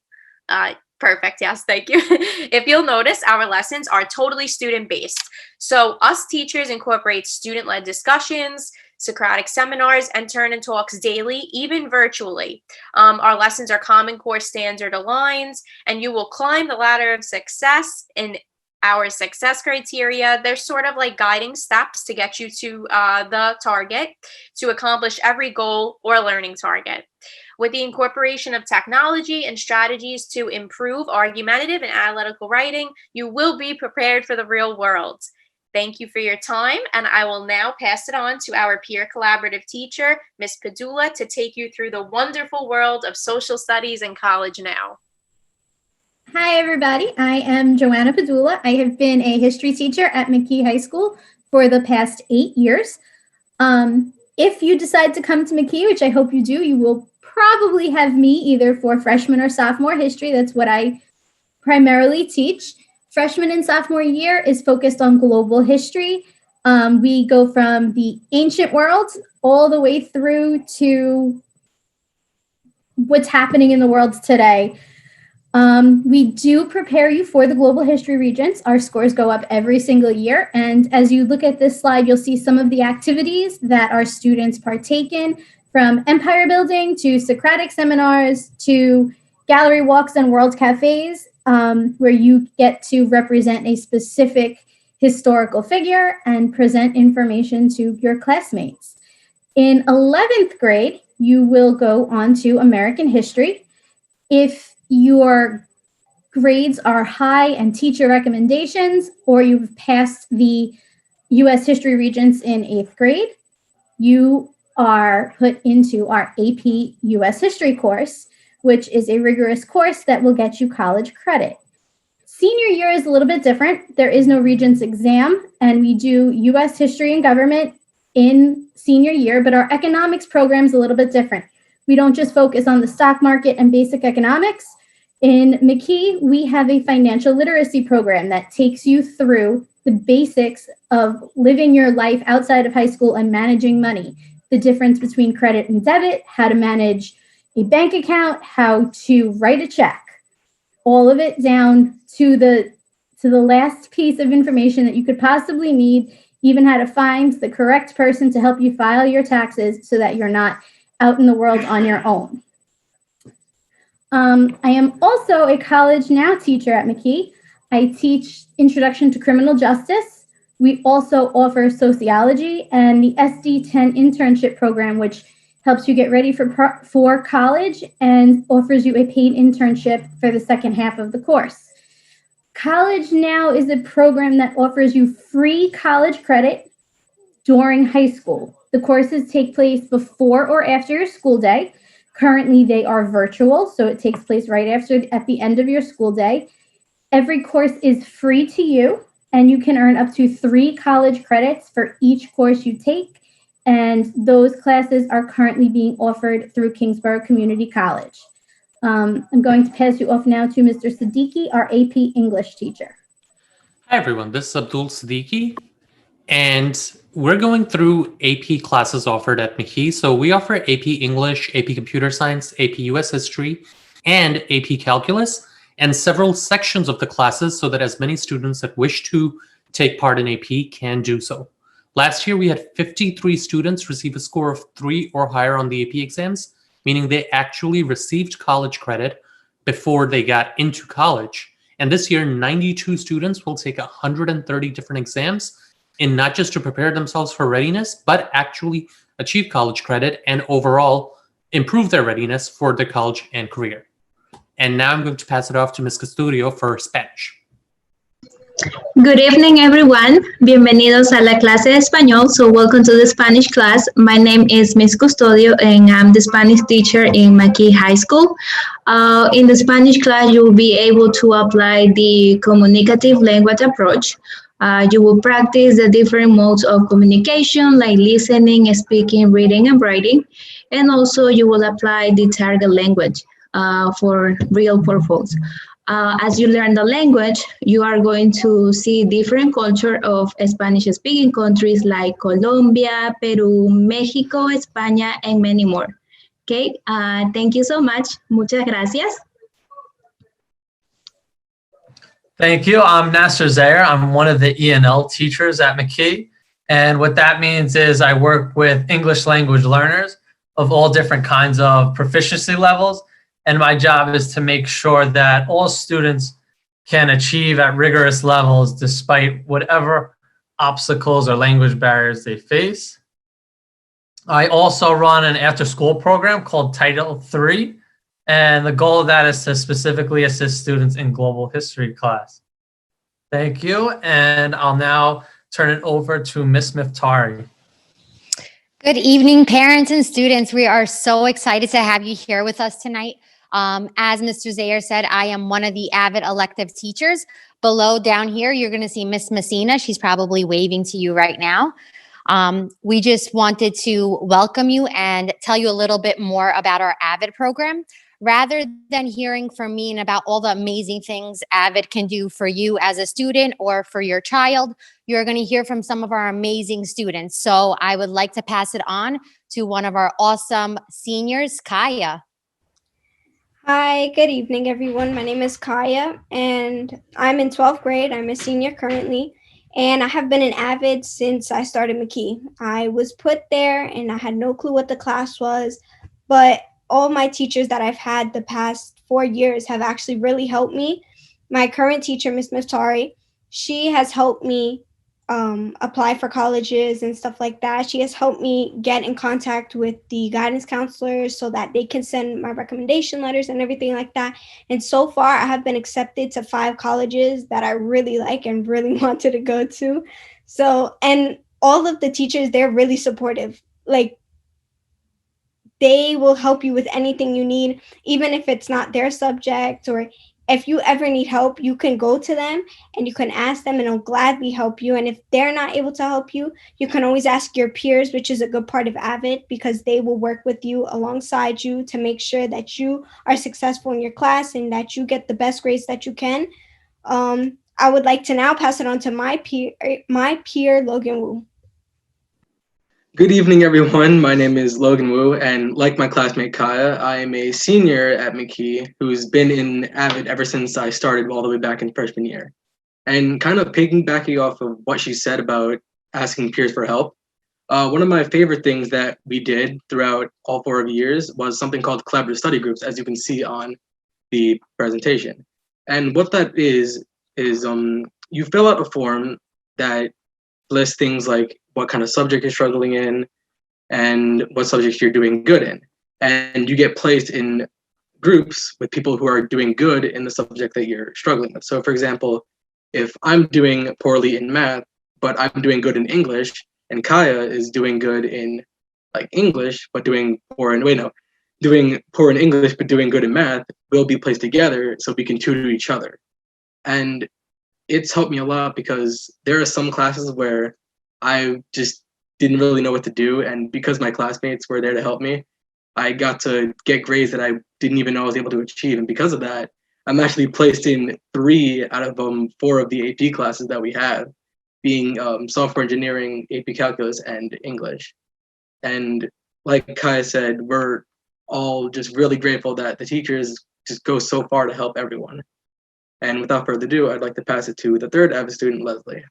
Perfect, yes, thank you. If you'll notice, our lessons are totally student-based. So us teachers incorporate student-led discussions, Socratic seminars, and turn and talks daily, even virtually. Our lessons are Common Core standard aligned, and you will climb the ladder of success in our success criteria. They're sort of like guiding steps to get you to the target, to accomplish every goal or learning target. With the incorporation of technology and strategies to improve argumentative and analytical writing, you will be prepared for the real world. Thank you for your time, and I will now pass it on to our peer collaborative teacher, Ms. Padula, to take you through the wonderful world of social studies and college now. Hi, everybody. I am Joanna Padula. I have been a history teacher at McKee High School for the past 8 years. If you decide to come to McKee, which I hope you do, you will probably have me either for freshman or sophomore history. That's what I primarily teach. Freshman and sophomore year is focused on global history. We go from the ancient world all the way through to what's happening in the world today. We do prepare you for the global history regents. Our scores go up every single year. And as you look at this slide, you'll see some of the activities that our students partake in, from empire building to Socratic seminars to gallery walks and world cafes, where you get to represent a specific historical figure and present information to your classmates. In 11th grade, you will go on to American history. If your grades are high and teacher recommendations, or you've passed the U.S. history regents in 8th grade, you are put into our AP U.S. history course, which is a rigorous course that will get you college credit. Senior year is a little bit different. There is no regents exam, and we do U.S. history and government in senior year, but our economics program is a little bit different. We don't just focus on the stock market and basic economics. In McKee, we have a financial literacy program that takes you through the basics of living your life outside of high school and managing money, the difference between credit and debit, how to manage a bank account, how to write a check, all of it down to the last piece of information that you could possibly need, even how to find the correct person to help you file your taxes so that you're not out in the world on your own. I am also a College Now teacher at McKee. I teach Introduction to Criminal Justice. We also offer sociology and the SD10 internship program, which helps you get ready for college and offers you a paid internship for the second half of the course. College Now is a program that offers you free college credit during high school. The courses take place before or after your school day. Currently, they are virtual, so it takes place right at the end of your school day. Every course is free to you, and you can earn up to 3 college credits for each course you take. And those classes are currently being offered through Kingsborough Community College. I'm going to pass you off now to Mr. Siddiqui, our AP English teacher. Hi, everyone. This is Abdul Siddiqui, and we're going through AP classes offered at McKee. So we offer AP English, AP Computer Science, AP US History, and AP Calculus, and several sections of the classes so that as many students that wish to take part in AP can do so. Last year, we had 53 students receive a score of 3 or higher on the AP exams, meaning they actually received college credit before they got into college. And this year, 92 students will take 130 different exams, in not just to prepare themselves for readiness, but actually achieve college credit and overall improve their readiness for their college and career. And now I'm going to pass it off to Ms. Custodio for Spanish. Good evening, everyone. Bienvenidos a la clase de español. So welcome to the Spanish class. My name is Miss Custodio, and I'm the Spanish teacher in McKee High School. In the Spanish class, you will be able to apply the communicative language approach. You will practice the different modes of communication, like listening, speaking, reading, and writing. And also, you will apply the target language for real purpose. As you learn the language, you are going to see different culture of Spanish-speaking countries like Colombia, Peru, Mexico, España, and many more. Okay, thank you so much. Muchas gracias. Thank you. I'm Nasser Zaire. I'm one of the E&L teachers at McKee. And what that means is I work with English language learners of all different kinds of proficiency levels. And my job is to make sure that all students can achieve at rigorous levels despite whatever obstacles or language barriers they face. I also run an after-school program called Title III, and the goal of that is to specifically assist students in global history class. Thank you, and I'll now turn it over to Ms. Miftari. Good evening, parents and students. We are so excited to have you here with us tonight. As Mr. Zaire said, I am one of the avid elective teachers. Below down here, you're going to see Miss Messina. She's probably waving to you right now. We just wanted to welcome you and tell you a little bit more about our AVID program. Rather than hearing from me and about all the amazing things AVID can do for you as a student or for your child, you're going to hear from some of our amazing students. So I would like to pass it on to one of our awesome seniors, Kaya. Hi, good evening, everyone. My name is Kaya, and I'm in 12th grade. I'm a senior currently, and I have been an AVID since I started McKee. I was put there, and I had no clue what the class was, but all my teachers that I've had the past 4 years have actually really helped me. My current teacher, Miss Miftari, she has helped me apply for colleges and stuff like that. She has helped me get in contact with the guidance counselors so that they can send my recommendation letters and everything like that. And so far, I have been accepted to 5 colleges that I really like and really wanted to go to. So, and all of the teachers, they're really supportive. Like, they will help you with anything you need, even if it's not their subject, or if you ever need help, you can go to them and you can ask them and they'll gladly help you. And if they're not able to help you, you can always ask your peers, which is a good part of AVID, because they will work with you alongside you to make sure that you are successful in your class and that you get the best grades that you can. I would like to now pass it on to my peer, Logan Wu. Good evening, everyone. My name is Logan Wu, and like my classmate Kaya, I am a senior at McKee who's been in AVID ever since I started all the way back in freshman year. And kind of piggybacking off of what she said about asking peers for help, one of my favorite things that we did throughout all 4 years was something called collaborative study groups, as you can see on the presentation. And what that is you fill out a form that lists things like what kind of subject you're struggling in and what subjects you're doing good in. And you get placed in groups with people who are doing good in the subject that you're struggling with. So for example, if I'm doing poorly in math, but I'm doing good in English, and Kaya is doing good in like English, but doing poor in English, but doing good in math, we'll be placed together so we can tutor each other. And it's helped me a lot because there are some classes where I just didn't really know what to do. And because my classmates were there to help me, I got to get grades that I didn't even know I was able to achieve. And because of that, I'm actually placed in 3 out of 4 of the AP classes that we have, being software engineering, AP calculus, and English. And like Kaya said, we're all just really grateful that the teachers just go so far to help everyone. And without further ado, I'd like to pass it to the 3rd AVID student, Leslie.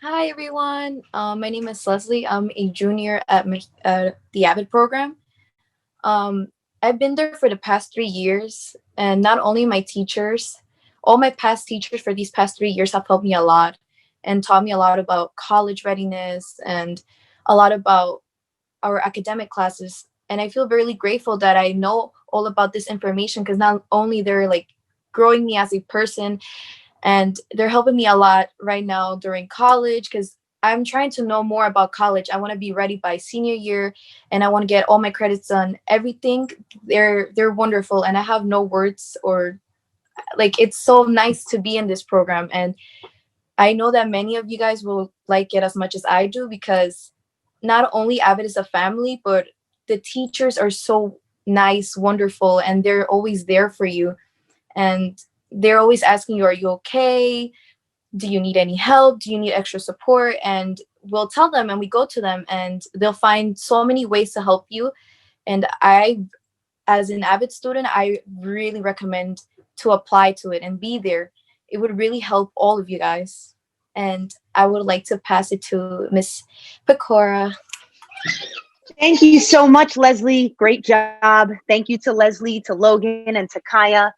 Hi, everyone. My name is Leslie. I'm a junior at the AVID program. I've been there for the past 3 years, and not only my teachers, all my past teachers for these past 3 years have helped me a lot. and taught me a lot about college readiness and a lot about our academic classes. And I feel really grateful that I know all about this information, because not only they're like growing me as a person, and they're helping me a lot right now during college, because I'm trying to know more about college. I want to be ready by senior year, and I want to get all my credits done. Everything, they're wonderful, and I have no words, or like, it's so nice to be in this program. And I know that many of you guys will like it as much as I do, because not only Avid is a family, but the teachers are so nice, wonderful, and they're always there for you. And they're always asking you, are you okay? Do you need any help? Do you need extra support? And we'll tell them, and we go to them, and they'll find so many ways to help you. And I, as an Avid student, I really recommend to apply to it and be there. It would really help all of you guys. And I would like to pass it to Miss Pecora. Thank you so much, Leslie. Great job. Thank you to Leslie, to Logan, and to Kaya.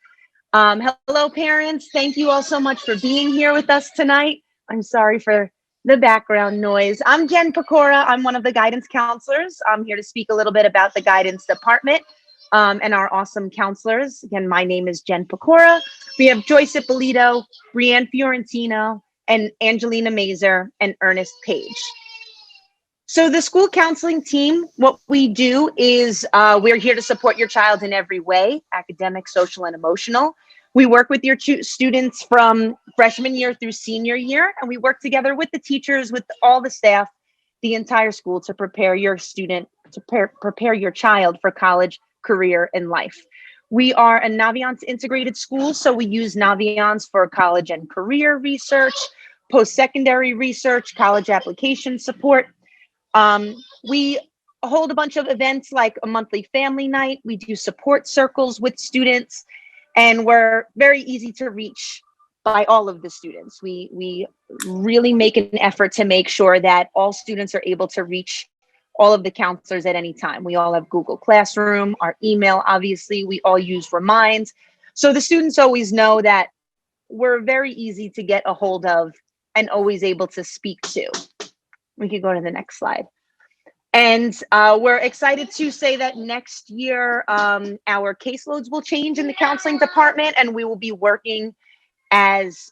Hello, parents. Thank you all so much for being here with us tonight. I'm sorry for the background noise. I'm Jen Pecora. I'm one of the guidance counselors. I'm here to speak a little bit about the guidance department and our awesome counselors. Again, my name is Jen Pecora. We have Joyce Ippolito, Brianne Fiorentino, and Angelina Mazer, and Ernest Page. So the school counseling team, what we do is we're here to support your child in every way, academic, social, and emotional. We work with your students from freshman year through senior year, and we work together with the teachers, with all the staff, the entire school, to prepare your student, to prepare your child for college, career, and life. We are a Naviance integrated school, so we use Naviance for college and career research, post-secondary research, college application support. We hold a bunch of events like a monthly family night. We do support circles with students, and we're very easy to reach by all of the students. We really make an effort to make sure that all students are able to reach all of the counselors at any time. We all have Google Classroom, our email, obviously, we all use Reminds. So the students always know that we're very easy to get a hold of and always able to speak to. We could go to the next slide. And we're excited to say that next year, our caseloads will change in the counseling department, and we will be working as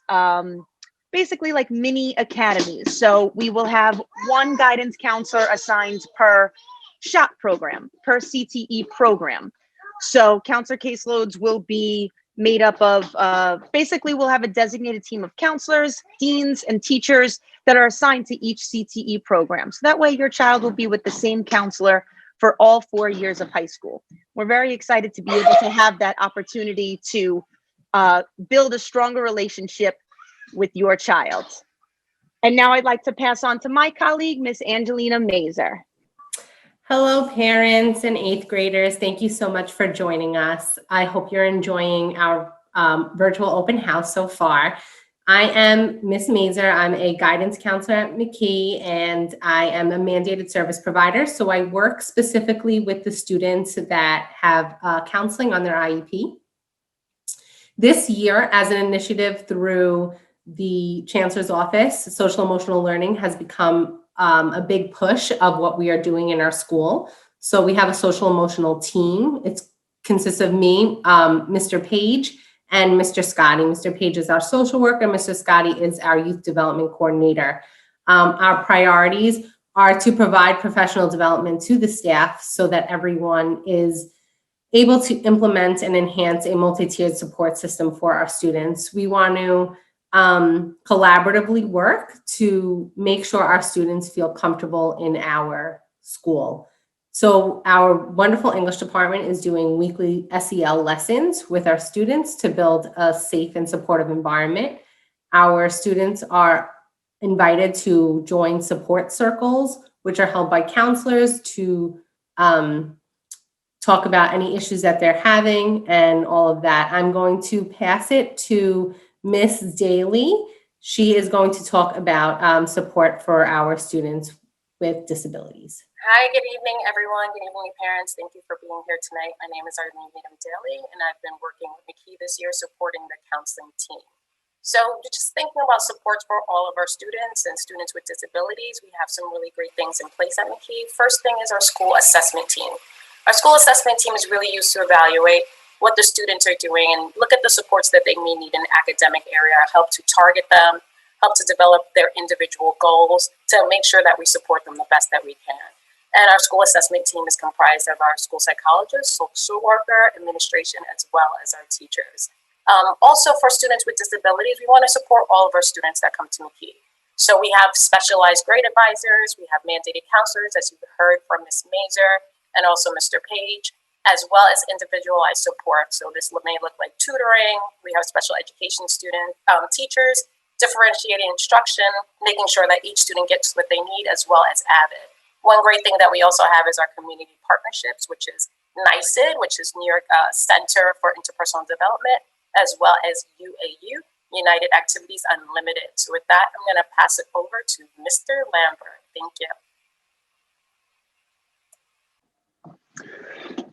basically like mini academies. So we will have one guidance counselor assigned per SHOP program, per CTE program. So counselor caseloads will be made up of, basically we'll have a designated team of counselors, deans, and teachers that are assigned to each CTE program. So that way your child will be with the same counselor for all 4 years of high school. We're very excited to be able to have that opportunity to build a stronger relationship with your child. And now I'd like to pass on to my colleague, Miss Angelina Mazer. Hello, parents and 8th graders. Thank you so much for joining us. I hope you're enjoying our virtual open house so far. I am Miss Mazer. I'm a guidance counselor at McKee, and I am a mandated service provider. So I work specifically with the students that have counseling on their IEP. This year, as an initiative through the Chancellor's Office, social emotional learning has become a big push of what we are doing in our school. So we have a social emotional team. It consists of me, Mr. Page, and Mr. Scotty. Mr. Page is our social worker. Mr. Scotty is our youth development coordinator. Our priorities are to provide professional development to the staff so that everyone is able to implement and enhance a multi-tiered support system for our students. We want to collaboratively work to make sure our students feel comfortable in our school. So our wonderful English department is doing weekly SEL lessons with our students to build a safe and supportive environment. Our students are invited to join support circles, which are held by counselors to talk about any issues that they're having and all of that. I'm going to pass it to Miss Daly. She is going to talk about support for our students with disabilities. Hi, good evening, everyone. Good evening, parents. Thank you for being here tonight. My name is Arlene Daly, and I've been working with McKee this year supporting the counseling team. So just thinking about supports for all of our students and students with disabilities, we have some really great things in place at McKee. First thing is our school assessment team. Our school assessment team is really used to evaluate what the students are doing and look at the supports that they may need in the academic area, help to target them, help to develop their individual goals to make sure that we support them the best that we can. And our school assessment team is comprised of our school psychologist, social worker, administration, as well as our teachers. Also for students with disabilities, we want to support all of our students that come to McKee. So we have specialized grade advisors, we have mandated counselors, as you heard from Ms. Mazur and also Mr. Page, as well as individualized support. So this may look like tutoring. We have special education teachers, differentiated instruction, making sure that each student gets what they need, as well as AVID. One great thing that we also have is our community partnerships, which is NYCID, which is New York Center for Interpersonal Development, as well as UAU, United Activities Unlimited. So with that, I'm going to pass it over to Mr. Lambert. Thank you.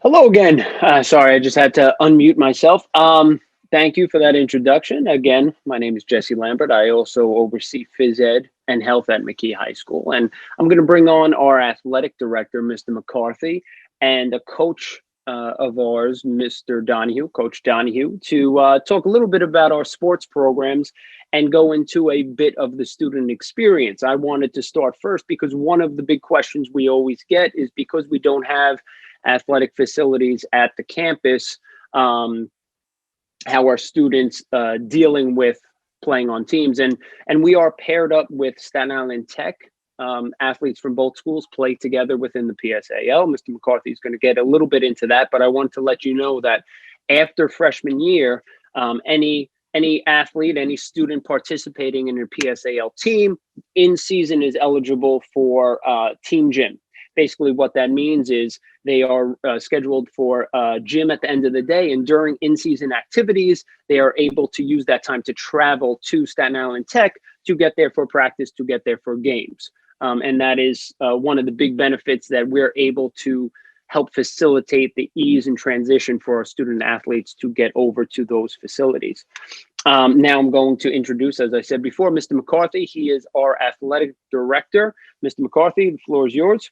Hello again. Sorry, I just had to unmute myself. Thank you for that introduction. Again, my name is Jesse Lambert. I also oversee phys ed and health at McKee High School. And I'm going to bring on our athletic director, Mr. McCarthy, and a coach of ours, Mr. Donahue, Coach Donahue, to talk a little bit about our sports programs and go into a bit of the student experience. I wanted to start first because one of the big questions we always get is because we don't have athletic facilities at the campus, how are students dealing with playing on teams? And we are paired up with Staten Island Tech. Athletes from both schools play together within the PSAL. Mr. McCarthy is going to get a little bit into that, but I want to let you know that after freshman year, any athlete, any student participating in your PSAL team in season is eligible for team gym. Basically what that means is they are scheduled for gym at the end of the day, and during in-season activities, they are able to use that time to travel to Staten Island Tech to get there for practice, to get there for games. And that is one of the big benefits that we're able to help facilitate the ease and transition for our student athletes to get over to those facilities. Now I'm going to introduce, as I said before, Mr. McCarthy. He is our athletic director. Mr. McCarthy, the floor is yours.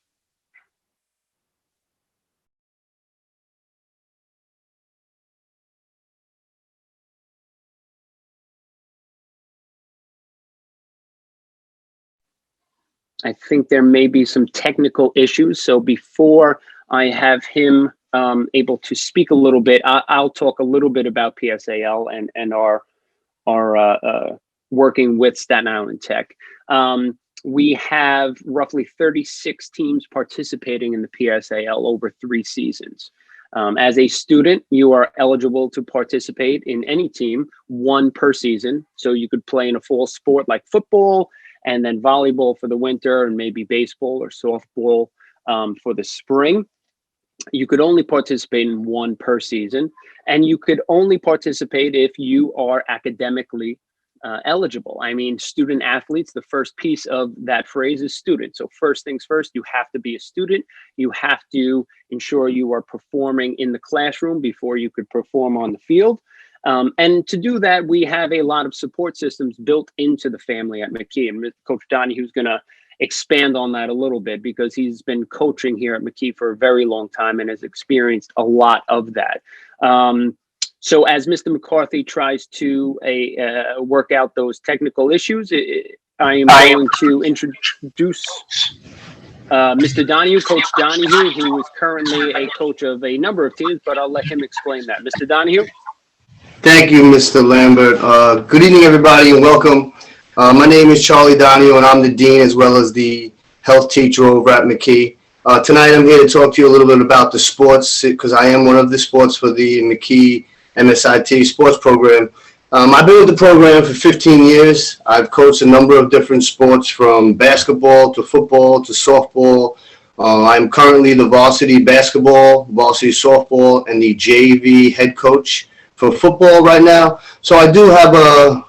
I think there may be some technical issues. So before I have him able to speak a little bit, I'll talk a little bit about PSAL and our working with Staten Island Tech. We have roughly 36 teams participating in the PSAL over 3 seasons. As a student, you are eligible to participate in any team, 1 per season. So you could play in a full sport like football, and then volleyball for the winter, and maybe baseball or softball for the spring. You could only participate in 1 per season, and you could only participate if you are academically eligible. I mean, student athletes, the first piece of that phrase is student. So first things first, you have to be a student. You have to ensure you are performing in the classroom before you could perform on the field. And to do that, we have a lot of support systems built into the family at McKee. And Coach Donahue is going to expand on that a little bit because he's been coaching here at McKee for a very long time and has experienced a lot of that. So as Mr. McCarthy tries to work out those technical issues, I am going to introduce Mr. Donahue, Coach Donahue, who is currently a coach of a number of teams, but I'll let him explain that. Mr. Donahue? Thank you, Mr. Lambert. Good evening, everybody, and welcome. My name is Charlie Donahue, and I'm the dean as well as the health teacher over at McKee. Tonight, I'm here to talk to you a little bit about the sports because I am one of the sports for the McKee MSIT sports program. I've been with the program for 15 years. I've coached a number of different sports from basketball to football to softball. I'm currently the varsity basketball, varsity softball, and the JV head coach for football right now. So I do have a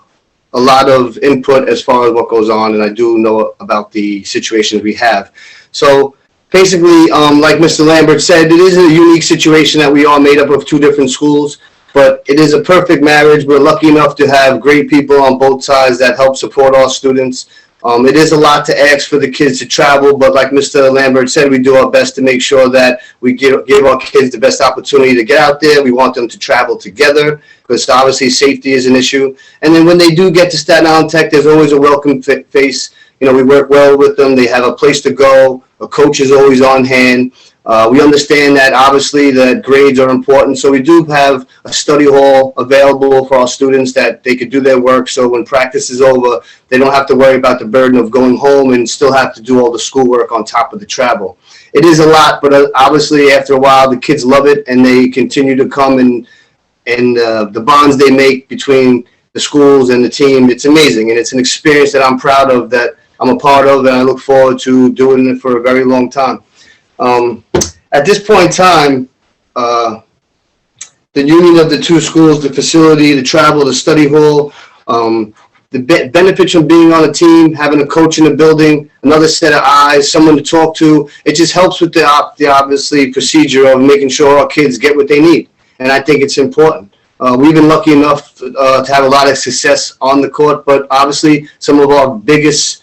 lot of input as far as what goes on, and I do know about the situations we have. So basically, like Mr. Lambert said, it is a unique situation that we are made up of 2 different schools. but it is a perfect marriage. We're lucky enough to have great people on both sides that help support our students. It is a lot to ask for the kids to travel, but like Mr. Lambert said, we do our best to make sure that we give our kids the best opportunity to get out there. We want them to travel together because obviously safety is an issue. And then when they do get to Staten Island Tech, there's always a welcome face. You know, we work well with them. They have a place to go. A coach is always on hand. We understand that obviously that grades are important, so we do have a study hall available for our students that they could do their work, so when practice is over, they don't have to worry about the burden of going home and still have to do all the schoolwork on top of the travel. It is a lot, but obviously after a while the kids love it and they continue to come, and the bonds they make between the schools and the team, it's amazing, and it's an experience that I'm proud of, that I'm a part of, and I look forward to doing it for a very long time. At this point in time, the union of the two schools, the facility, the travel, the study hall, the benefits from being on a team, having a coach in the building, another set of eyes, someone to talk to, it just helps with the obviously procedure of making sure our kids get what they need. And I think it's important. We've been lucky enough to have a lot of success on the court, but obviously some of our biggest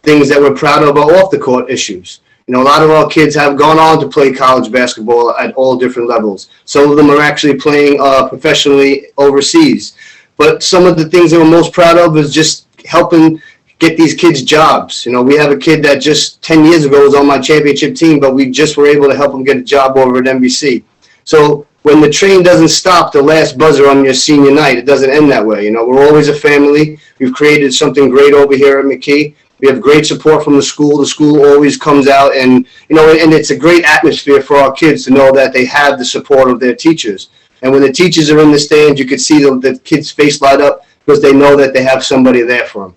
things that we're proud of are off the court issues. You know, a lot of our kids have gone on to play college basketball at all different levels. Some of them are actually playing professionally overseas. But some of the things that we're most proud of is just helping get these kids jobs. You know, we have a kid that just 10 years ago was on my championship team, but we just were able to help him get a job over at NBC. So when the train doesn't stop the last buzzer on your senior night, it doesn't end that way. You know, we're always a family. We've created something great over here at McKee. We have great support from the school. The school always comes out, and you know, and it's a great atmosphere for our kids to know that they have the support of their teachers. And when the teachers are in the stands, you can see the kids' face light up because they know that they have somebody there for them.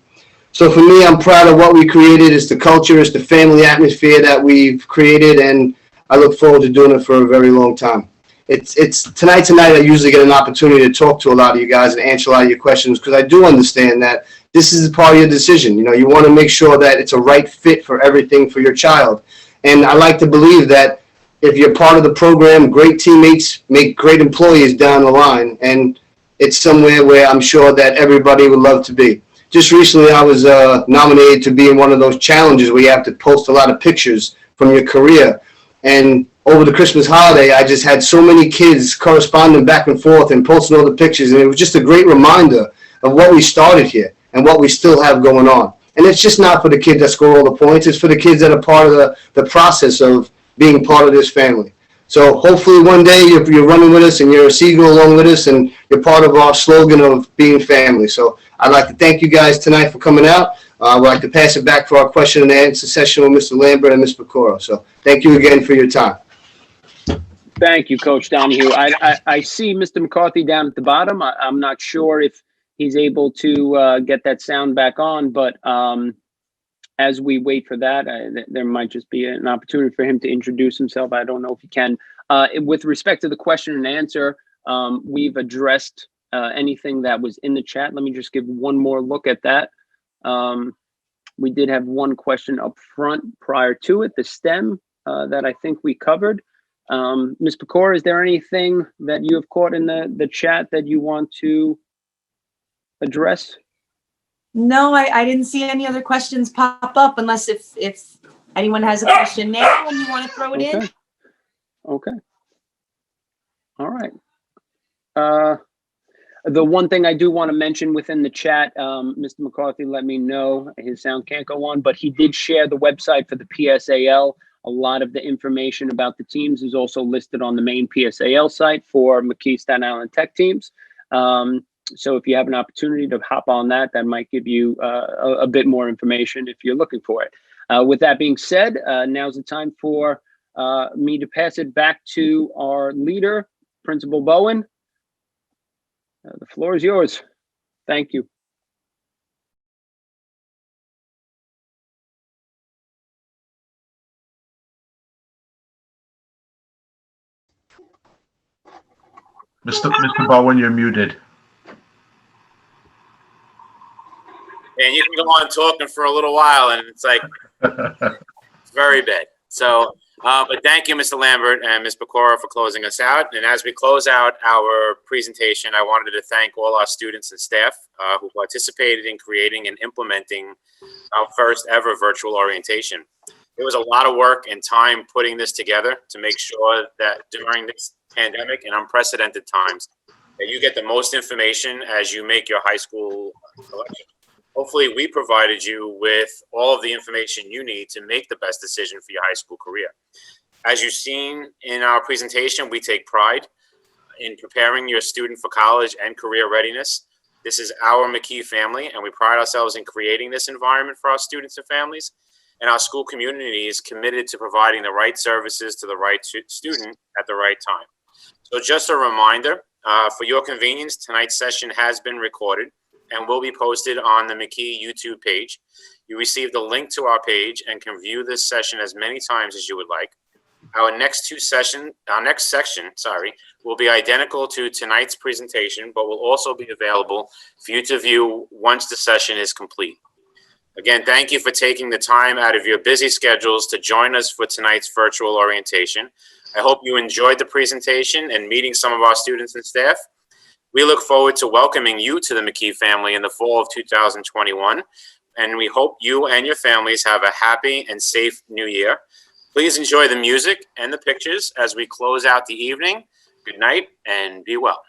So for me, I'm proud of what we created. It's the culture, it's the family atmosphere that we've created, and I look forward to doing it for a very long time. It's tonight I usually get an opportunity to talk to a lot of you guys and answer a lot of your questions, because I do understand that this is part of your decision. You know, you want to make sure that it's a right fit for everything for your child. And I like to believe that if you're part of the program, great teammates make great employees down the line. And it's somewhere where I'm sure that everybody would love to be. Just recently, I was nominated to be in one of those challenges where you have to post a lot of pictures from your career. And over the Christmas holiday, I just had so many kids corresponding back and forth and posting all the pictures. And it was just a great reminder of what we started here and what we still have going on. And it's just not for the kids that score all the points. It's for the kids that are part of the process of being part of this family. So hopefully one day you're running with us and you're a seagull along with us and you're part of our slogan of being family. So I'd like to thank you guys tonight for coming out. I'd like to pass it back for our question and answer session with Mr. Lambert and Ms. Pecoro. So thank you again for your time. Thank you, Coach Donahue. I see Mr. McCarthy down at the bottom. I'm not sure if he's able to get that sound back on, but as we wait for that, there might just be an opportunity for him to introduce himself. I don't know if he can. With respect to the question and answer, we've addressed anything that was in the chat. Let me just give one more look at that. We did have one question up front prior to it, the STEM, that I think we covered. Ms. Pecora, is there anything that you have caught in the chat that you want to address? No, I didn't see any other questions pop up, unless if anyone has a question now and you want to throw it in. Okay. All right. The one thing I do want to mention within the chat, Mr. McCarthy let me know his sound can't go on, but he did share the website for the PSAL. A lot of the information about the teams is also listed on the main PSAL site for McKee Staten Island Tech teams. So if you have an opportunity to hop on that, that might give you a bit more information if you're looking for it. With that being said, now's the time for me to pass it back to our leader, Principal Bowen. The floor is yours. Thank you. Mr. Bowen, you're muted. And you can go on talking for a little while, and it's like it's very bad. So But thank you, Mr. Lambert and Ms. Pecora, for closing us out. And as we close out our presentation, I wanted to thank all our students and staff who participated in creating and implementing our first ever virtual orientation. There was a lot of work and time putting this together to make sure that during this pandemic and unprecedented times, that you get the most information as you make your high school selection. Hopefully, we provided you with all of the information you need to make the best decision for your high school career. As you've seen in our presentation, we take pride in preparing your student for college and career readiness. This is our McKee family, and we pride ourselves in creating this environment for our students and families. And our school community is committed to providing the right services to the right student at the right time. So just a reminder, for your convenience, tonight's session has been recorded and will be posted on the McKee YouTube page. You received a link to our page and can view this session as many times as you would like. Our next section, will be identical to tonight's presentation, but will also be available for you to view once the session is complete. Again, thank you for taking the time out of your busy schedules to join us for tonight's virtual orientation. I hope you enjoyed the presentation and meeting some of our students and staff. We look forward to welcoming you to the McKee family in the fall of 2021, and we hope you and your families have a happy and safe new year. Please enjoy the music and the pictures as we close out the evening. Good night and be well.